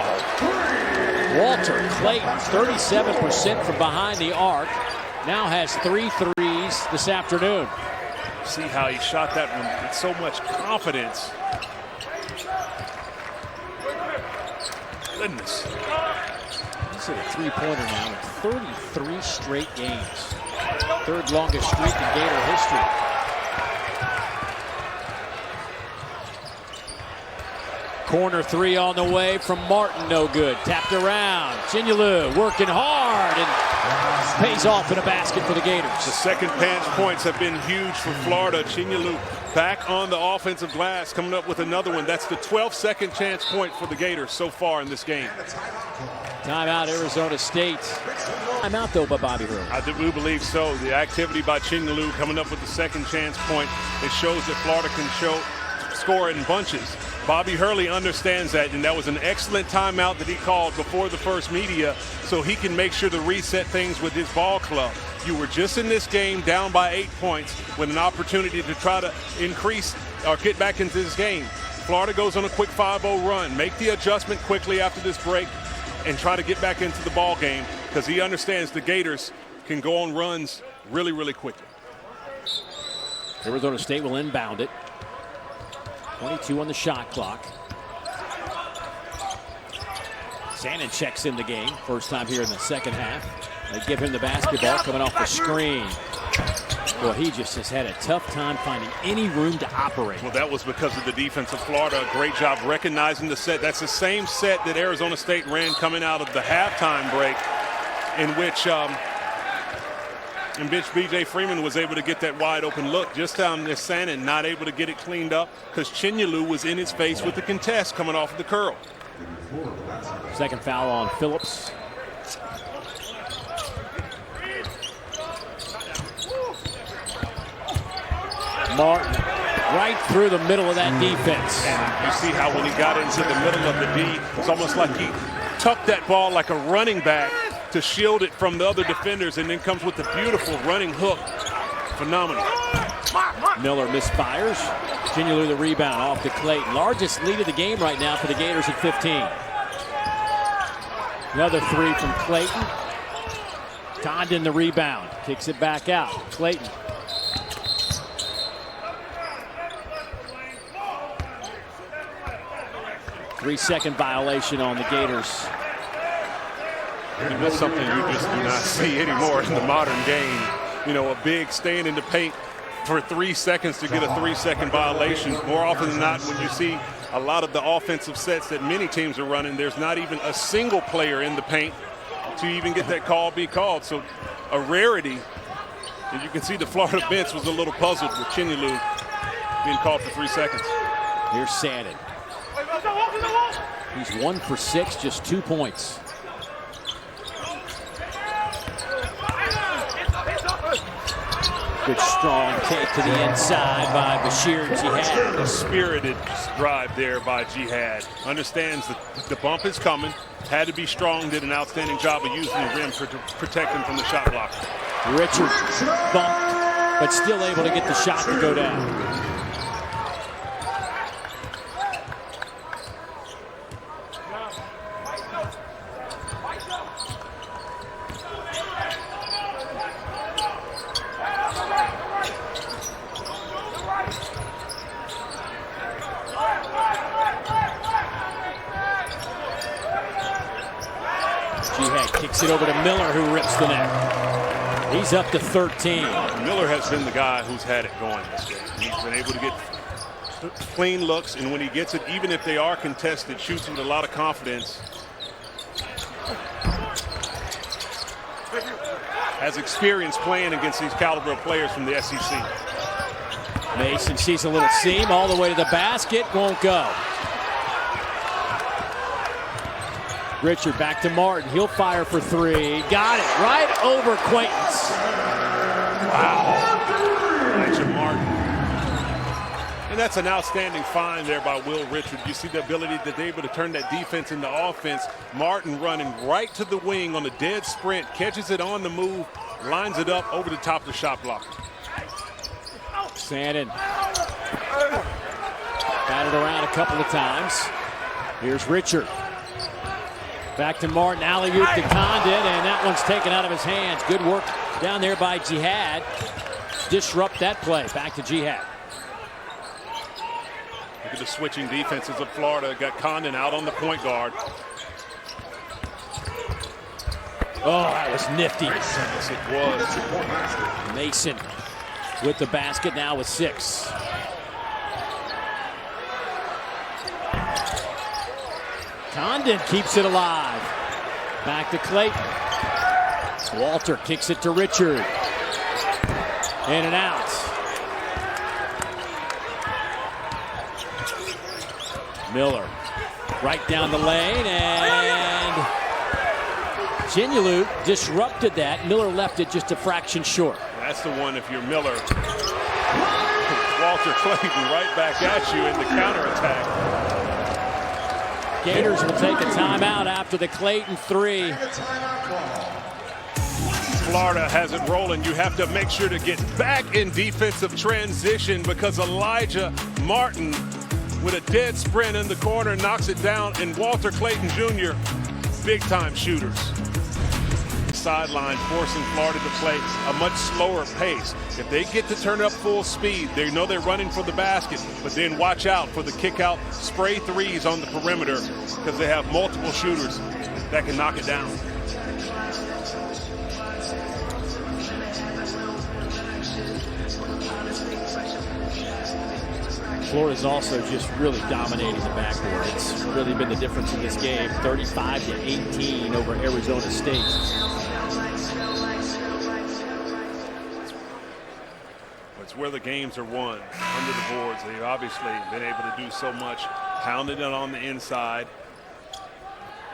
Walter Clayton, 37% from behind the arc. Now has 3 threes this afternoon. See how he shot that one with so much confidence. goodness. He's hit a three-pointer now in 33 straight games. Third longest streak in Gator history. Corner three on the way from Martin, no good. Tapped around. Chinyalu working hard and pays off in a basket for the Gators. The second patch points have been huge for Florida. Chinyalu back on the offensive glass, coming up with another one. That's the 12th second chance point for the Gators so far in this game. Timeout, Arizona State. Timeout, though, by Bobby Hurley. I do believe so. The activity by Chinyalu coming up with the second chance point, it shows that Florida can score in bunches. Bobby Hurley understands that, and that was an excellent timeout that he called before the first media so he can make sure to reset things with his ball club. You were just in this game down by 8 points with an opportunity to try to increase or get back into this game. Florida goes on a quick 5-0 run. Make the adjustment quickly after this break and try to get back into the ball game because he understands the Gators can go on runs really, really quickly. Arizona State will inbound it. 22 on the shot clock. Sannon checks in the game. First time here in the second half. They give him the basketball coming off the screen. Well, he just has had a tough time finding any room to operate. Well, that was because of the defense of Florida. A great job recognizing the set. That's the same set that Arizona State ran coming out of the halftime break in which B.J. Freeman was able to get that wide open look. Just down there, Sannon not able to get it cleaned up because Chinyalu was in his face with the contest coming off of the curl. Second foul on Phillips. Martin right through the middle of that defense. And you see how when he got into the middle of the D, it's almost like he tucked that ball like a running back to shield it from the other defenders, and then comes with the beautiful running hook. Phenomenal. Miller misfires. Chinyalu the rebound off to Clayton. Largest lead of the game right now for the Gators at 15. Another three from Clayton. Condon the rebound. Kicks it back out. Clayton. Three-second violation on the Gators. And that's something you just do not see anymore in the modern game. You know, a big staying in the paint for 3 seconds to get a 3-second violation. More often than not, when you see a lot of the offensive sets that many teams are running, there's not even a single player in the paint to even get that call be called. So a rarity. And you can see the Florida bench was a little puzzled with Chinyalu being called for 3 seconds. Here's Sannon. He's 1 for 6, just 2 points. Good strong take to the inside by Bashir Jihad. A spirited drive there by Jihad. Understands that the bump is coming. Had to be strong. Did an outstanding job of using the rim to protect him from the shot blocker. Richard bumped, but still able to get the shot to go down. Jihad kicks it over to Miller, who rips the net. He's up to 13. Miller has been the guy who's had it going this game. He's been able to get clean looks, and when he gets it, even if they are contested, shoots with a lot of confidence. Has experience playing against these caliber of players from the SEC. Mason sees a little seam all the way to the basket, won't go. Richard back to Martin. He'll fire for 3. Got it right over Quaintance. Wow. Richard Martin. And that's an outstanding find there by Will Richard. You see the ability that they're able to turn that defense into offense. Martin running right to the wing on a dead sprint, catches it on the move, lines it up over the top of the shot blocker. Sannon. Batted around a couple of times. Here's Richard. Back to Martin, alley-oop to Condon, and that one's taken out of his hands. Good work down there by Jihad. Disrupt that play. Back to Jihad. Look at the switching defenses of Florida. Got Condon out on the point guard. Oh, that was nifty. Yes, it was. Mason with the basket now with 6. Condon keeps it alive. Back to Clayton. Walter kicks it to Richard. In and out. Miller right down the lane, and Ginyalu disrupted that. Miller left it just a fraction short. That's the one if you're Miller. Walter Clayton right back at you in the counterattack. Gators will take a timeout after the Clayton 3. Florida has it rolling. You have to make sure to get back in defensive transition because Elijah Martin with a dead sprint in the corner knocks it down, and Walter Clayton Jr., big-time shooters. Sideline forcing Florida to play a much slower pace. If they get to turn up full speed, they know they're running for the basket, but then watch out for the kick-out spray threes on the perimeter because they have multiple shooters that can knock it down. Florida's also just really dominating the backboard. It's really been the difference in this game. 35-18 over Arizona State. It's where the games are won, under the boards. They've obviously been able to do so much, pounding it on the inside.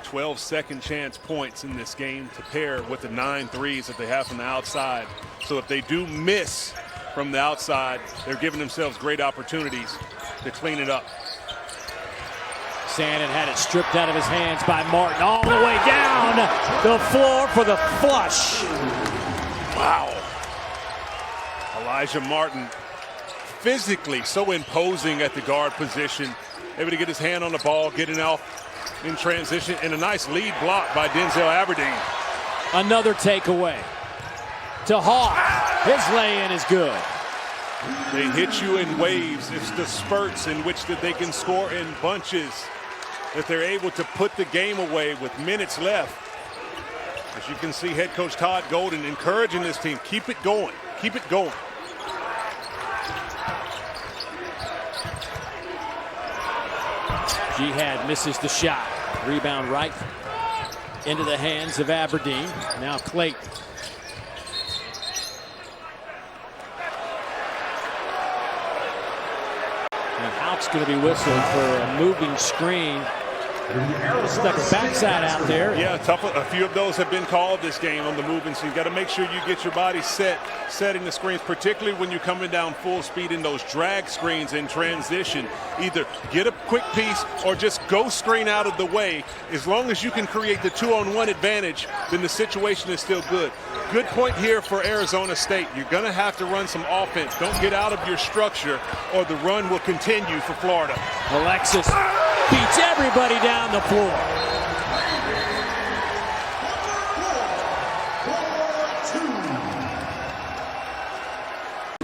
12 second chance points in this game to pair with the 9 threes that they have from the outside. So if they do miss from the outside, they're giving themselves great opportunities to clean it up. Sandin had it stripped out of his hands by Martin all the way down the floor for the flush. Wow. Elijah Martin, physically so imposing at the guard position, able to get his hand on the ball, getting out in transition, and a nice lead block by Denzel Aberdeen. Another takeaway to Hawk. His lay-in is good. They hit you in waves. It's the spurts in which that they can score in bunches, that they're able to put the game away with minutes left. As you can see, head coach Todd Golden encouraging this team, keep it going, keep it going. Jihad misses the shot. Rebound right into the hands of Aberdeen. Now Clayton. And Hauk's going to be whistling for a moving screen. Stuck his backside out there. Yeah, tough. A few of those have been called this game on the movement, so you've got to make sure you get your body setting the screens, particularly when you're coming down full speed in those drag screens in transition. Either get a quick piece or just go screen out of the way. As long as you can create the 2-on-1 advantage, then the situation is still good. Good point here for Arizona State. You're going to have to run some offense. Don't get out of your structure or the run will continue for Florida. Alexis beats everybody down the floor.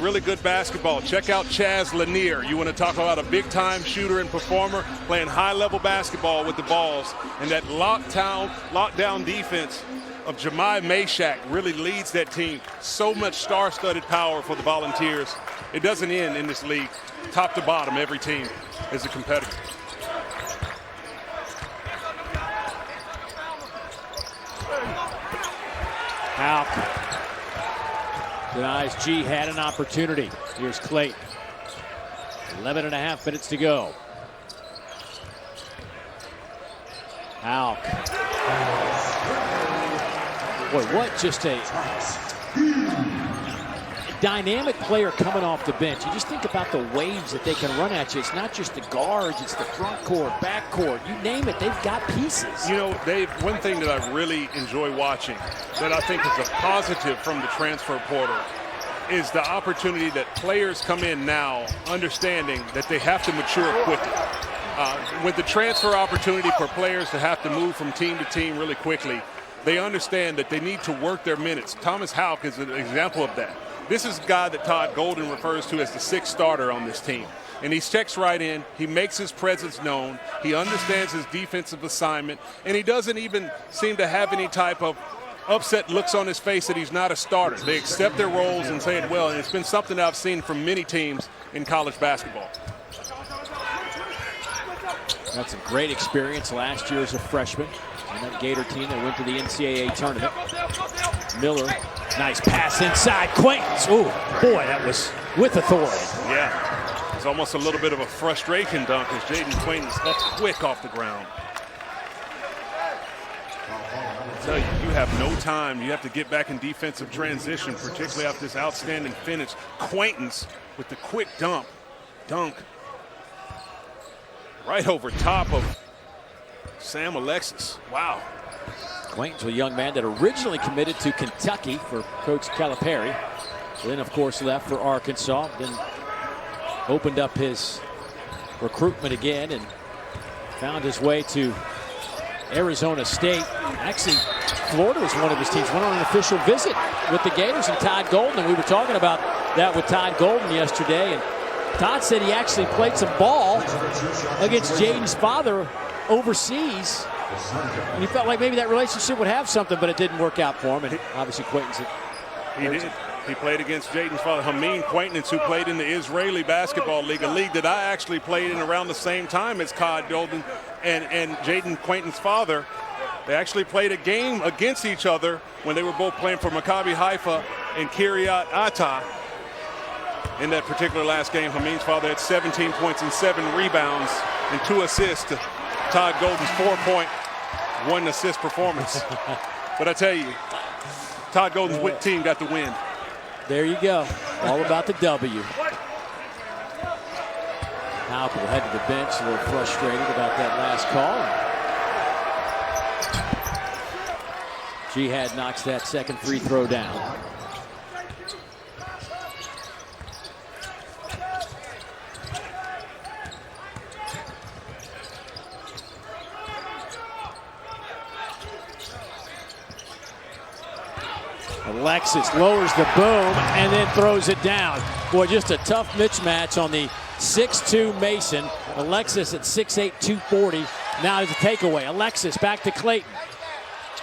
Really good basketball. Check out Chaz Lanier. You want to talk about a big-time shooter and performer playing high-level basketball with the balls. And that lockdown defense of Jemai Meshack really leads that team. So much star-studded power for the Volunteers. It doesn't end in this league. Top to bottom, every team is a competitor. Hauk denies G had an opportunity. Here's Clayton. 11.5 minutes to go. Hauk. Boy, what just a dynamic player coming off the bench. You just think about the waves that they can run at you. It's not just the guards, it's the front court, back court. You name it, they've got pieces. You know, Dave, one thing that I really enjoy watching that I think is a positive from the transfer portal is the opportunity that players come in now understanding that they have to mature quickly. With the transfer opportunity for players to have to move from team to team really quickly, they understand that they need to work their minutes. Thomas Hauk is an example of that. This is a guy that Todd Golden refers to as the sixth starter on this team. And he checks right in. He makes his presence known. He understands his defensive assignment. And he doesn't even seem to have any type of upset looks on his face that he's not a starter. They accept their roles and say it well, and it's been something that I've seen from many teams in college basketball. Had some great experience last year as a freshman on that Gator team that went to the NCAAB tournament. Miller, nice pass inside. Quaintance, ooh, boy, that was with authority. Yeah, it's almost a little bit of a frustration dunk as Jaden Quaintance up quick off the ground. I tell you, you have no time. You have to get back in defensive transition, particularly after this outstanding finish. Quaintance with the quick dunk right over top of Sam Alexis. Wow. Quaintance, a young man that originally committed to Kentucky for Coach Calipari. Then, of course, left for Arkansas. Then opened up his recruitment again and found his way to Arizona State. Actually, Florida was one of his teams. Went on an official visit with the Gators and Todd Golden. And we were talking about that with Todd Golden yesterday. And Todd said he actually played some ball against Jaden's father overseas. And he felt like maybe that relationship would have something, but it didn't work out for him. And obviously, Quaintance. He did. He played against Jaden's father, Hameen Quaintance, who played in the Israeli Basketball League, a league that I actually played in around the same time as Todd Golden and Jaden Quaintance's father. They actually played a game against each other when they were both playing for Maccabi Haifa and Kiryat Ata. In that particular last game, Hameen's father had 17 points and 7 rebounds and 2 assists to Todd Golden's 4-point, 1 assist performance. But I tell you, Todd Golden's team got the win. There you go. All about the W. Halp will head to the bench, a little frustrated about that last call. Jihad knocks that second free throw down. Alexis lowers the boom and then throws it down. Boy, just a tough mismatch on the 6'2 Mason. Alexis at 6'8", 240. Now there's a takeaway. Alexis back to Clayton.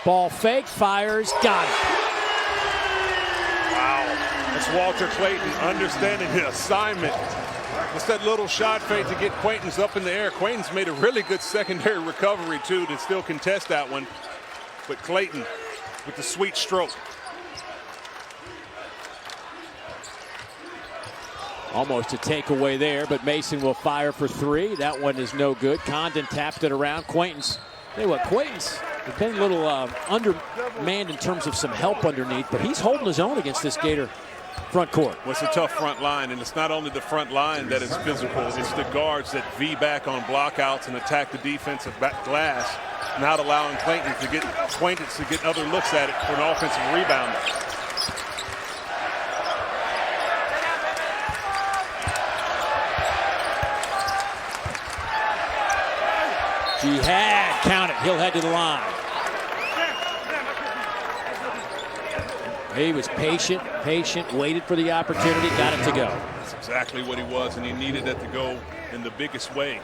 Ball fake, fires, got it. Wow. That's Walter Clayton understanding the assignment. It's that little shot fake to get Quaintance up in the air. Quaintance made a really good secondary recovery, too, to still contest that one. But Clayton with the sweet stroke. Almost a takeaway there, but Mason will fire for 3. That one is no good. Condon tapped it around. Quaintance. Tell you what, Quaintance has been a little undermanned in terms of some help underneath, but he's holding his own against this Gator front court. Well, it's a tough front line, and it's not only the front line that is physical. It's the guards that V back on blockouts and attack the defensive back glass, not allowing Quaintance to get other looks at it for an offensive rebound. Jihad, count it. He'll head to the line. He was patient, waited for the opportunity, got it to go. That's exactly what he was, and he needed that to go in the biggest way.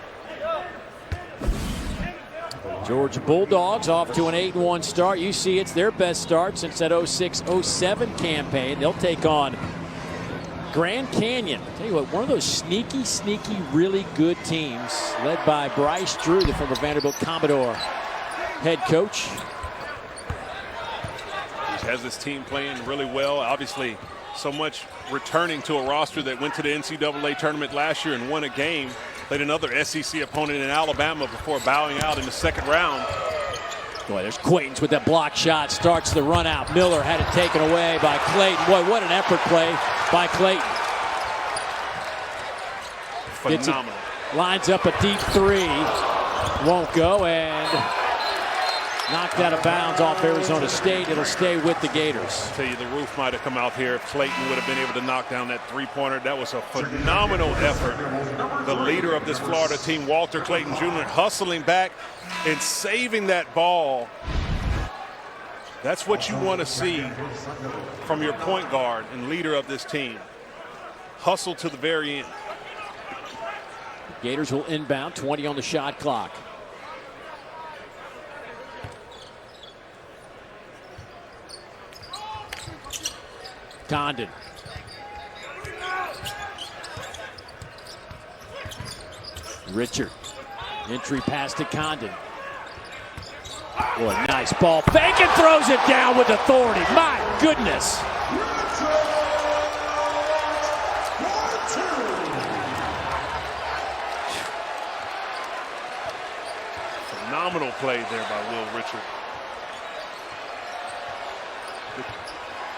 Georgia Bulldogs off to an 8-1 start. You see it's their best start since that 06-07 campaign. They'll take on Grand Canyon. Tell you what, one of those sneaky, really good teams led by Bryce Drew, the former Vanderbilt Commodore head coach. He has this team playing really well. Obviously, so much returning to a roster that went to the NCAA tournament last year and won a game. Played another SEC opponent in Alabama before bowing out in the second round. Boy, there's Quaintance with that block shot, starts the run out. Miller had it taken away by Clayton. Boy, what an effort play by Clayton. Phenomenal. Lines up a deep 3. Won't go, and knocked out of bounds off Arizona State. It'll stay with the Gators. I tell you, the roof might have come out here if Clayton would have been able to knock down that 3-pointer. That was a phenomenal effort. The leader of this Florida team, Walter Clayton Jr., hustling back and saving that ball. That's what you want to see from your point guard and leader of this team. Hustle to the very end. Gators will inbound, 20 on the shot clock. Condon. Richard. Entry pass to Condon. Boy, nice ball. Fake and throws it down with authority. My goodness. Phenomenal play there by Will Richard.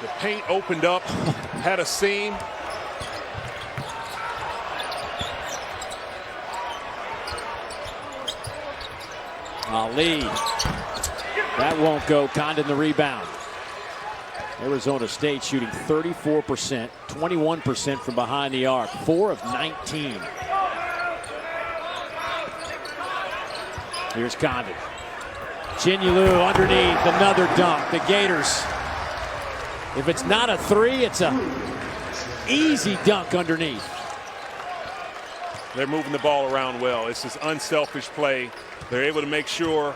The paint opened up, had a seam. Ali. That won't go. Condon the rebound. Arizona State shooting 34%, 21% from behind the arc, 4 of 19. Here's Condon. Chinyelu underneath, another dunk. The Gators, if it's not a three, it's a easy dunk underneath. They're moving the ball around well. It's this unselfish play. They're able to make sure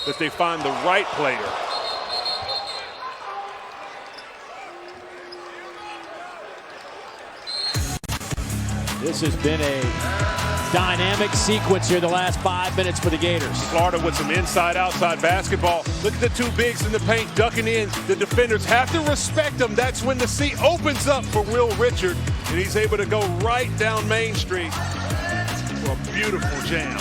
that they find the right player. This has been a dynamic sequence here the last 5 minutes for the Gators. Florida with some inside-outside basketball. Look at the two bigs in the paint ducking in. The defenders have to respect them. That's when the seat opens up for Will Richard, and he's able to go right down Main Street for a beautiful jam.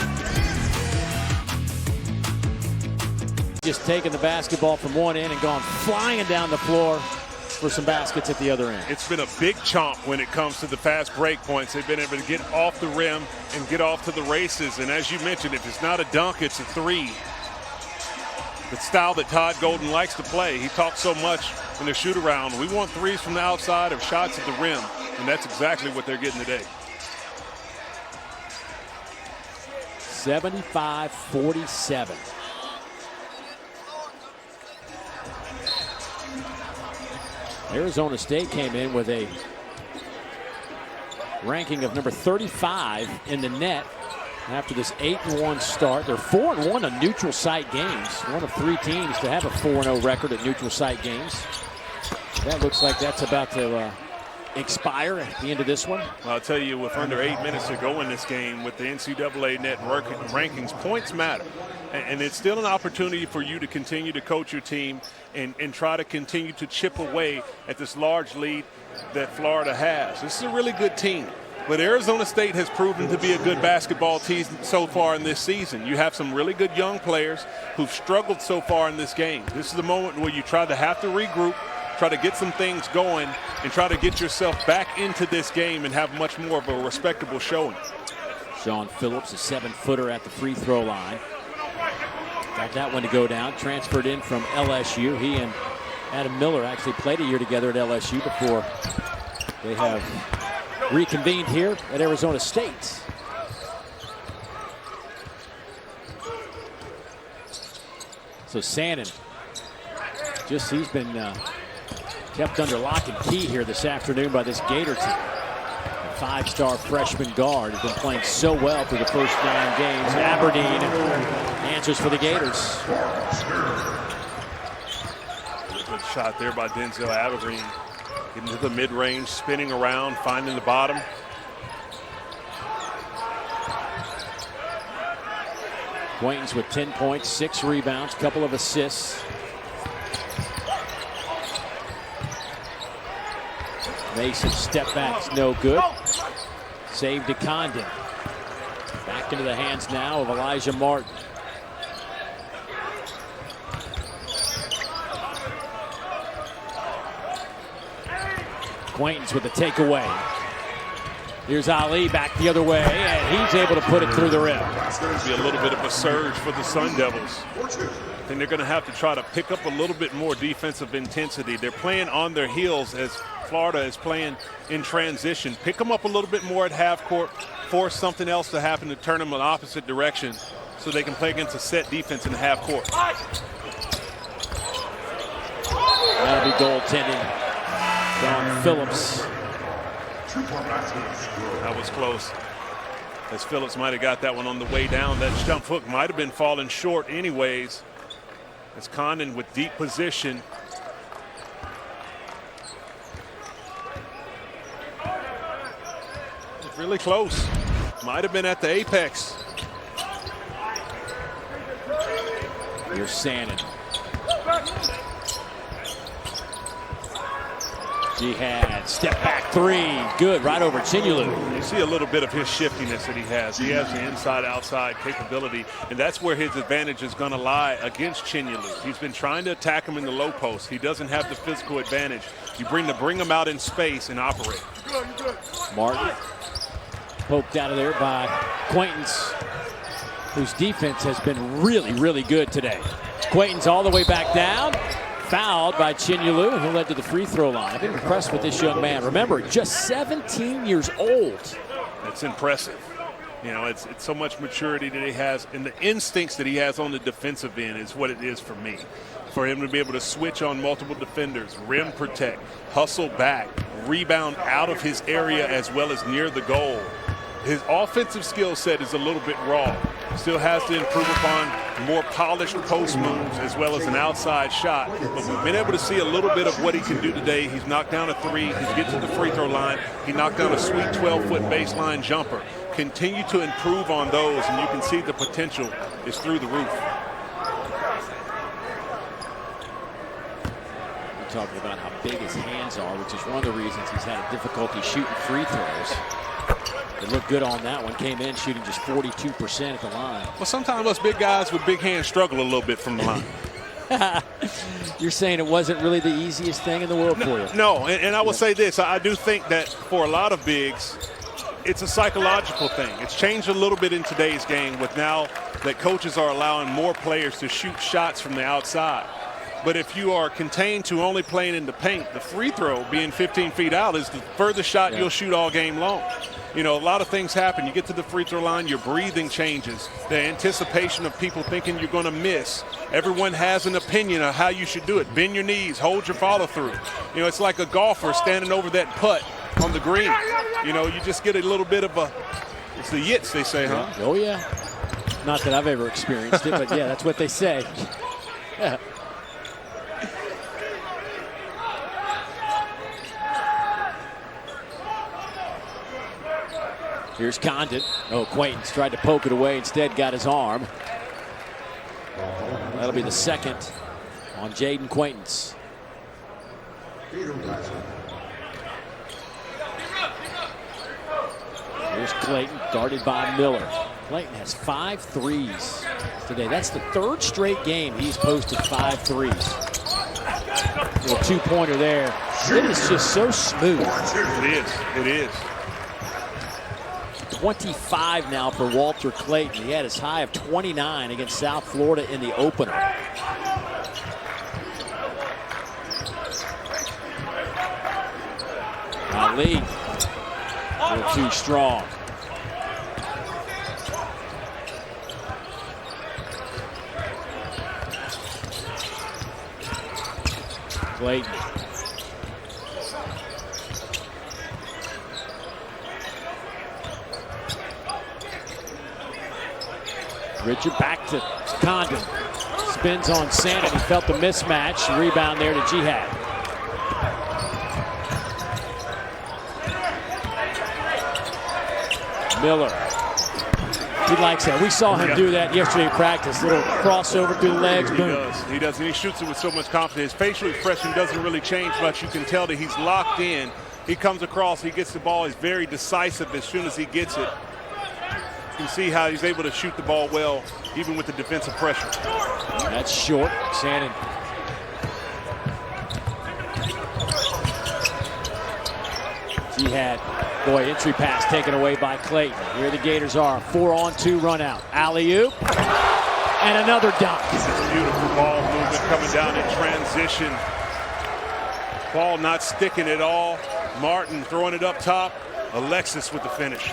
Just taking the basketball from one end and gone flying down the floor for some baskets at the other end. It's been a big chomp when it comes to the fast break points. They've been able to get off the rim and get off to the races. And as you mentioned, if it's not a dunk, it's a three. The style that Todd Golden likes to play. He talks so much in the shoot around. We want threes from the outside or shots at the rim. And that's exactly what they're getting today. 75-47. Arizona State came in with a ranking of number 35 in the net after this 8-1 start. They're 4-1 on neutral site games. One of 3 teams to have a 4-0 record at neutral site games. That looks like that's about to expire at the end of this one. Well, I'll tell you, with under 8 minutes to go in this game with the NCAA net rankings, points matter. And it's still an opportunity for you to continue to coach your team and try to continue to chip away at this large lead that Florida has. This is a really good team. But Arizona State has proven to be a good basketball team so far in this season. You have some really good young players who've struggled so far in this game. This is the moment where you try to have to regroup, try to get some things going, and try to get yourself back into this game and have much more of a respectable showing. Sean Phillips, a 7-footer at the free throw line. Got that one to go down. Transferred in from LSU. He and Adam Miller actually played a year together at LSU before they have reconvened here at Arizona State. So Sannon, he's been kept under lock and key here this afternoon by this Gator team. A 5-star freshman guard has been playing so well through the first 9 games. Aberdeen answers for the Gators. Good shot there by Denzel Aberdeen. Getting to the mid-range, spinning around, finding the bottom. Quaintance with 10 points, 6 rebounds, couple of assists. Mason step back's no good. Save to Condon. Back into the hands now of Elijah Martin. Quaintance with the takeaway. Here's Ali back the other way, and he's able to put it through the rim. It's going to be a little bit of a surge for the Sun Devils. I think they're going to have to try to pick up a little bit more defensive intensity. They're playing on their heels as Florida is playing in transition. Pick them up a little bit more at half court, force something else to happen to turn them in the opposite direction so they can play against a set defense in the half court. That'll be goaltending. Sean Phillips. That was close. As Phillips might have got that one on the way down. That jump hook might have been falling short anyways. As Condon with deep position. Really close. Might have been at the apex. Here's Sannon. Jihad, step back three. Good, right over Chinyalu. You see a little bit of his shiftiness that he has. He has the inside-outside capability, and that's where his advantage is going to lie against Chinyalu. He's been trying to attack him in the low post. He doesn't have the physical advantage. You bring him out in space and operate. Martin poked out of there by Quaintance, whose defense has been really, really good today. Quaintance all the way back down. Fouled by Chinyalu, who led to the free throw line. I've been impressed with this young man. Remember, just 17 years old. It's impressive. You know, it's so much maturity that he has, and the instincts that he has on the defensive end is what it is for me. For him to be able to switch on multiple defenders, rim protect, hustle back, rebound out of his area as well as near the goal. His offensive skill set is a little bit raw. Still has to improve upon more polished post moves as well as an outside shot. But we've been able to see a little bit of what he can do today. He's knocked down a three. He's get to the free throw line. He knocked down a sweet 12-foot baseline jumper. Continue to improve on those, and you can see the potential is through the roof. We're talking about how big his hands are, which is one of the reasons he's had a difficulty shooting free throws. It looked good on that one. Came in shooting just 42% at the line. Well, sometimes us big guys with big hands struggle a little bit from the line. You're saying it wasn't really the easiest thing in the world for you? No, and I will say this. I do think that for a lot of bigs, it's a psychological thing. It's changed a little bit in today's game with now that coaches are allowing more players to shoot shots from the outside. But if you are contained to only playing in the paint, the free throw being 15 feet out is the furthest shot you'll shoot all game long. You know, a lot of things happen. You get to the free throw line, your breathing changes. The anticipation of people thinking you're going to miss. Everyone has an opinion of how you should do it. Bend your knees, hold your follow through. You know, it's like a golfer standing over that putt on the green. You know, you just get a little bit of it's the yits, they say, huh? Oh, yeah. Not that I've ever experienced it, but yeah, that's what they say. Yeah. Here's Condon. Oh, Quaintance tried to poke it away, instead got his arm. That'll be the second on Jaden Quaintance. Here's Clayton, guarded by Miller. Clayton has 5 threes today. That's the 3rd straight game he's posted 5 threes. Little two-pointer there. It is just so smooth. It is. It is. 25 now for Walter Clayton. He had his high of 29 against South Florida in the opener. Ali, a little too strong. Clayton. Richard back to Condon. Spins on Sannon. He felt the mismatch. Rebound there to Jihad. Miller. He likes that. We saw him do that yesterday in practice. Little crossover through the legs. Boom. He does. And he shoots it with so much confidence. His facial expression doesn't really change much. You can tell that he's locked in. He comes across. He gets the ball. He's very decisive as soon as he gets it. You can see how he's able to shoot the ball well, even with the defensive pressure. That's short. Sannon. Jihad. Boy, entry pass taken away by Clayton. Here the Gators are. 4-on-2 run out. Alley-oop. And another dunk. Beautiful ball movement coming down in transition. Ball not sticking at all. Martin throwing it up top. Alexis with the finish.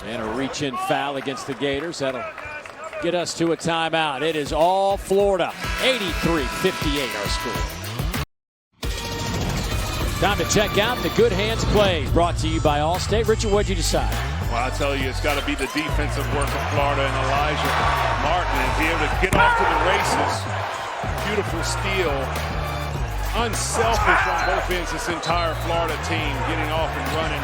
And a reach-in foul against the Gators. That'll get us to a timeout. It is all Florida. 83-58 our score. Time to check out the Good Hands plays. Brought to you by Allstate. Richard, what'd you decide? Well, I tell you, it's got to be the defensive work of Florida and Elijah Martin. And be able to get off to the races. Beautiful steal. unselfish on both ends, this entire Florida team getting off and running.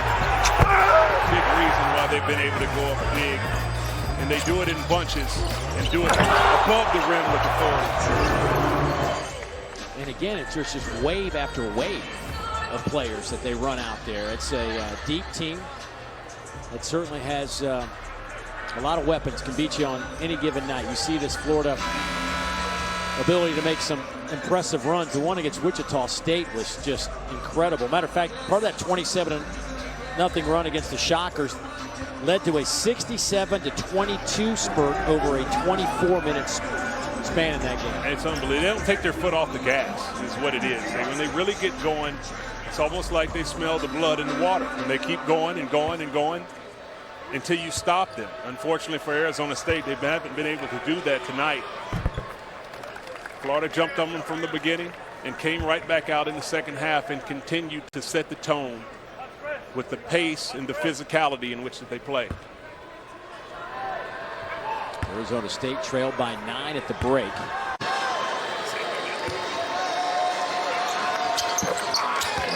Big reason why they've been able to go up big. And they do it in bunches and do it above the rim with the forwards. And again, it's just wave after wave of players that they run out there. It's a deep team that certainly has a lot of weapons, can beat you on any given night. You see this Florida ability to make some impressive runs. The one against Wichita State was just incredible. Matter of fact, part of that 27-0 run against the Shockers led to a 67-22 spurt over a 24-minute span in that game. It's unbelievable. They don't take their foot off the gas, is what it is. When they really get going, it's almost like they smell the blood in the water. And they keep going and going and going until you stop them. Unfortunately for Arizona State, they haven't been able to do that tonight. Florida jumped on them from the beginning and came right back out in the second half and continued to set the tone with the pace and the physicality in which they play. Arizona State trailed by 9 at the break.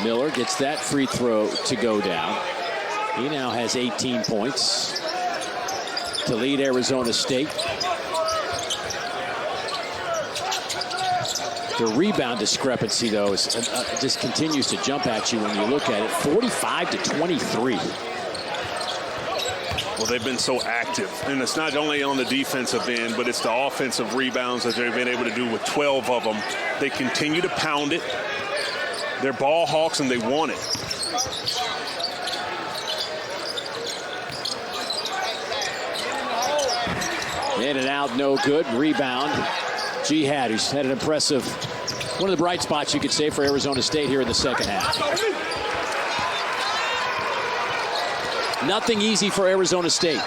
Miller gets that free throw to go down. He now has 18 points to lead Arizona State. The rebound discrepancy, though, is, just continues to jump at you when you look at it. 45-23. Well, they've been so active. And it's not only on the defensive end, but it's the offensive rebounds that they've been able to do with 12 of them. They continue to pound it. They're ball hawks, and they want it. In and out, no good. Rebound. Jihad, who's had an impressive, one of the bright spots you could say for Arizona State here in the second half. Nothing easy for Arizona State.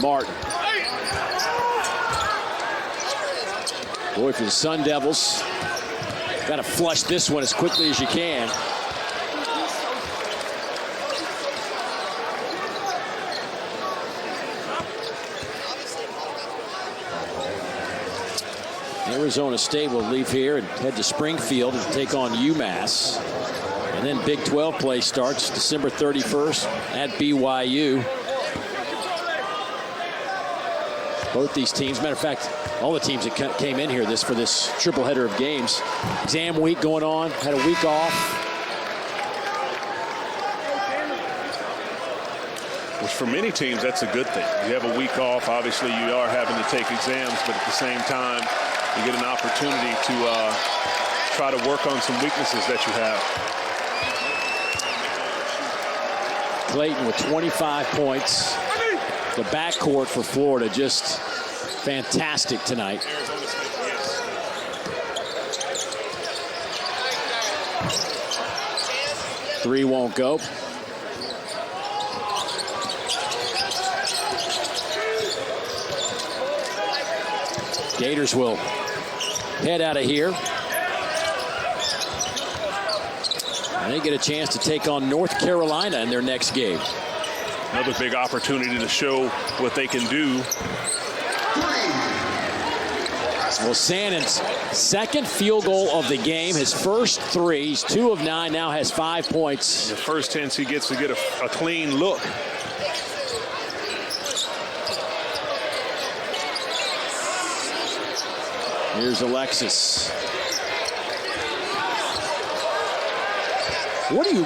Martin. Boy, for the Sun Devils, got to flush this one as quickly as you can. Arizona State will leave here and head to Springfield to take on UMass. And then Big 12 play starts December 31st at BYU. Both these teams, matter of fact, all the teams that came in here for this triple header of games. Exam week going on, had a week off. Which for many teams, that's a good thing. You have a week off. Obviously, you are having to take exams, but at the same time, you get an opportunity to try to work on some weaknesses that you have. Clayton with 25 points. The backcourt for Florida just fantastic tonight. Three won't go. Gators will head out of here. And they get a chance to take on North Carolina in their next game. Another big opportunity to show what they can do. Well, Sannon's second field goal of the game, his first three. He's 2 of 9, now has 5 points. The first chance he gets to get a clean look. Here's Alexis.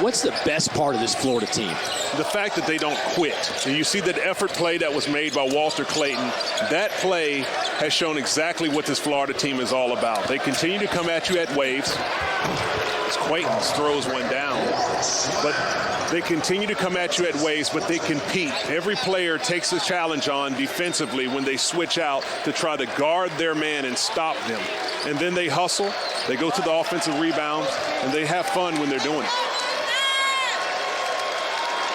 What's the best part of this Florida team? The fact that they don't quit. And you see that effort play that was made by Walter Clayton. That play has shown exactly what this Florida team is all about. They continue to come at you at waves. As Clayton throws one down. But they continue to come at you at waves, but they compete. Every player takes a challenge on defensively when they switch out to try to guard their man and stop them. And then they hustle, they go to the offensive rebounds, and they have fun when they're doing it.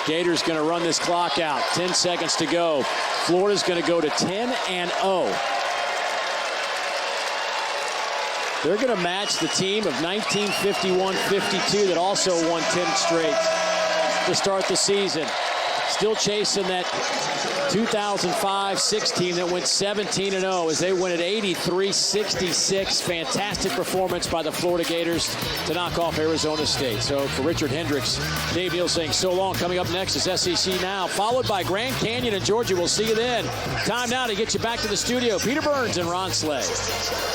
Gators going to run this clock out. 10 seconds to go. Florida's going to go to 10-0. They're going to match the team of 1951-52 that also won 10 straight to start the season. Still chasing that 2005-6 team that went 17-0 as they win at 83-66. Fantastic performance by the Florida Gators to knock off Arizona State. So for Richard Hendricks, Dave Neal saying so long. Coming up next is SEC Now, followed by Grand Canyon and Georgia. We'll see you then. Time now to get you back to the studio. Peter Burns and Ron Slay.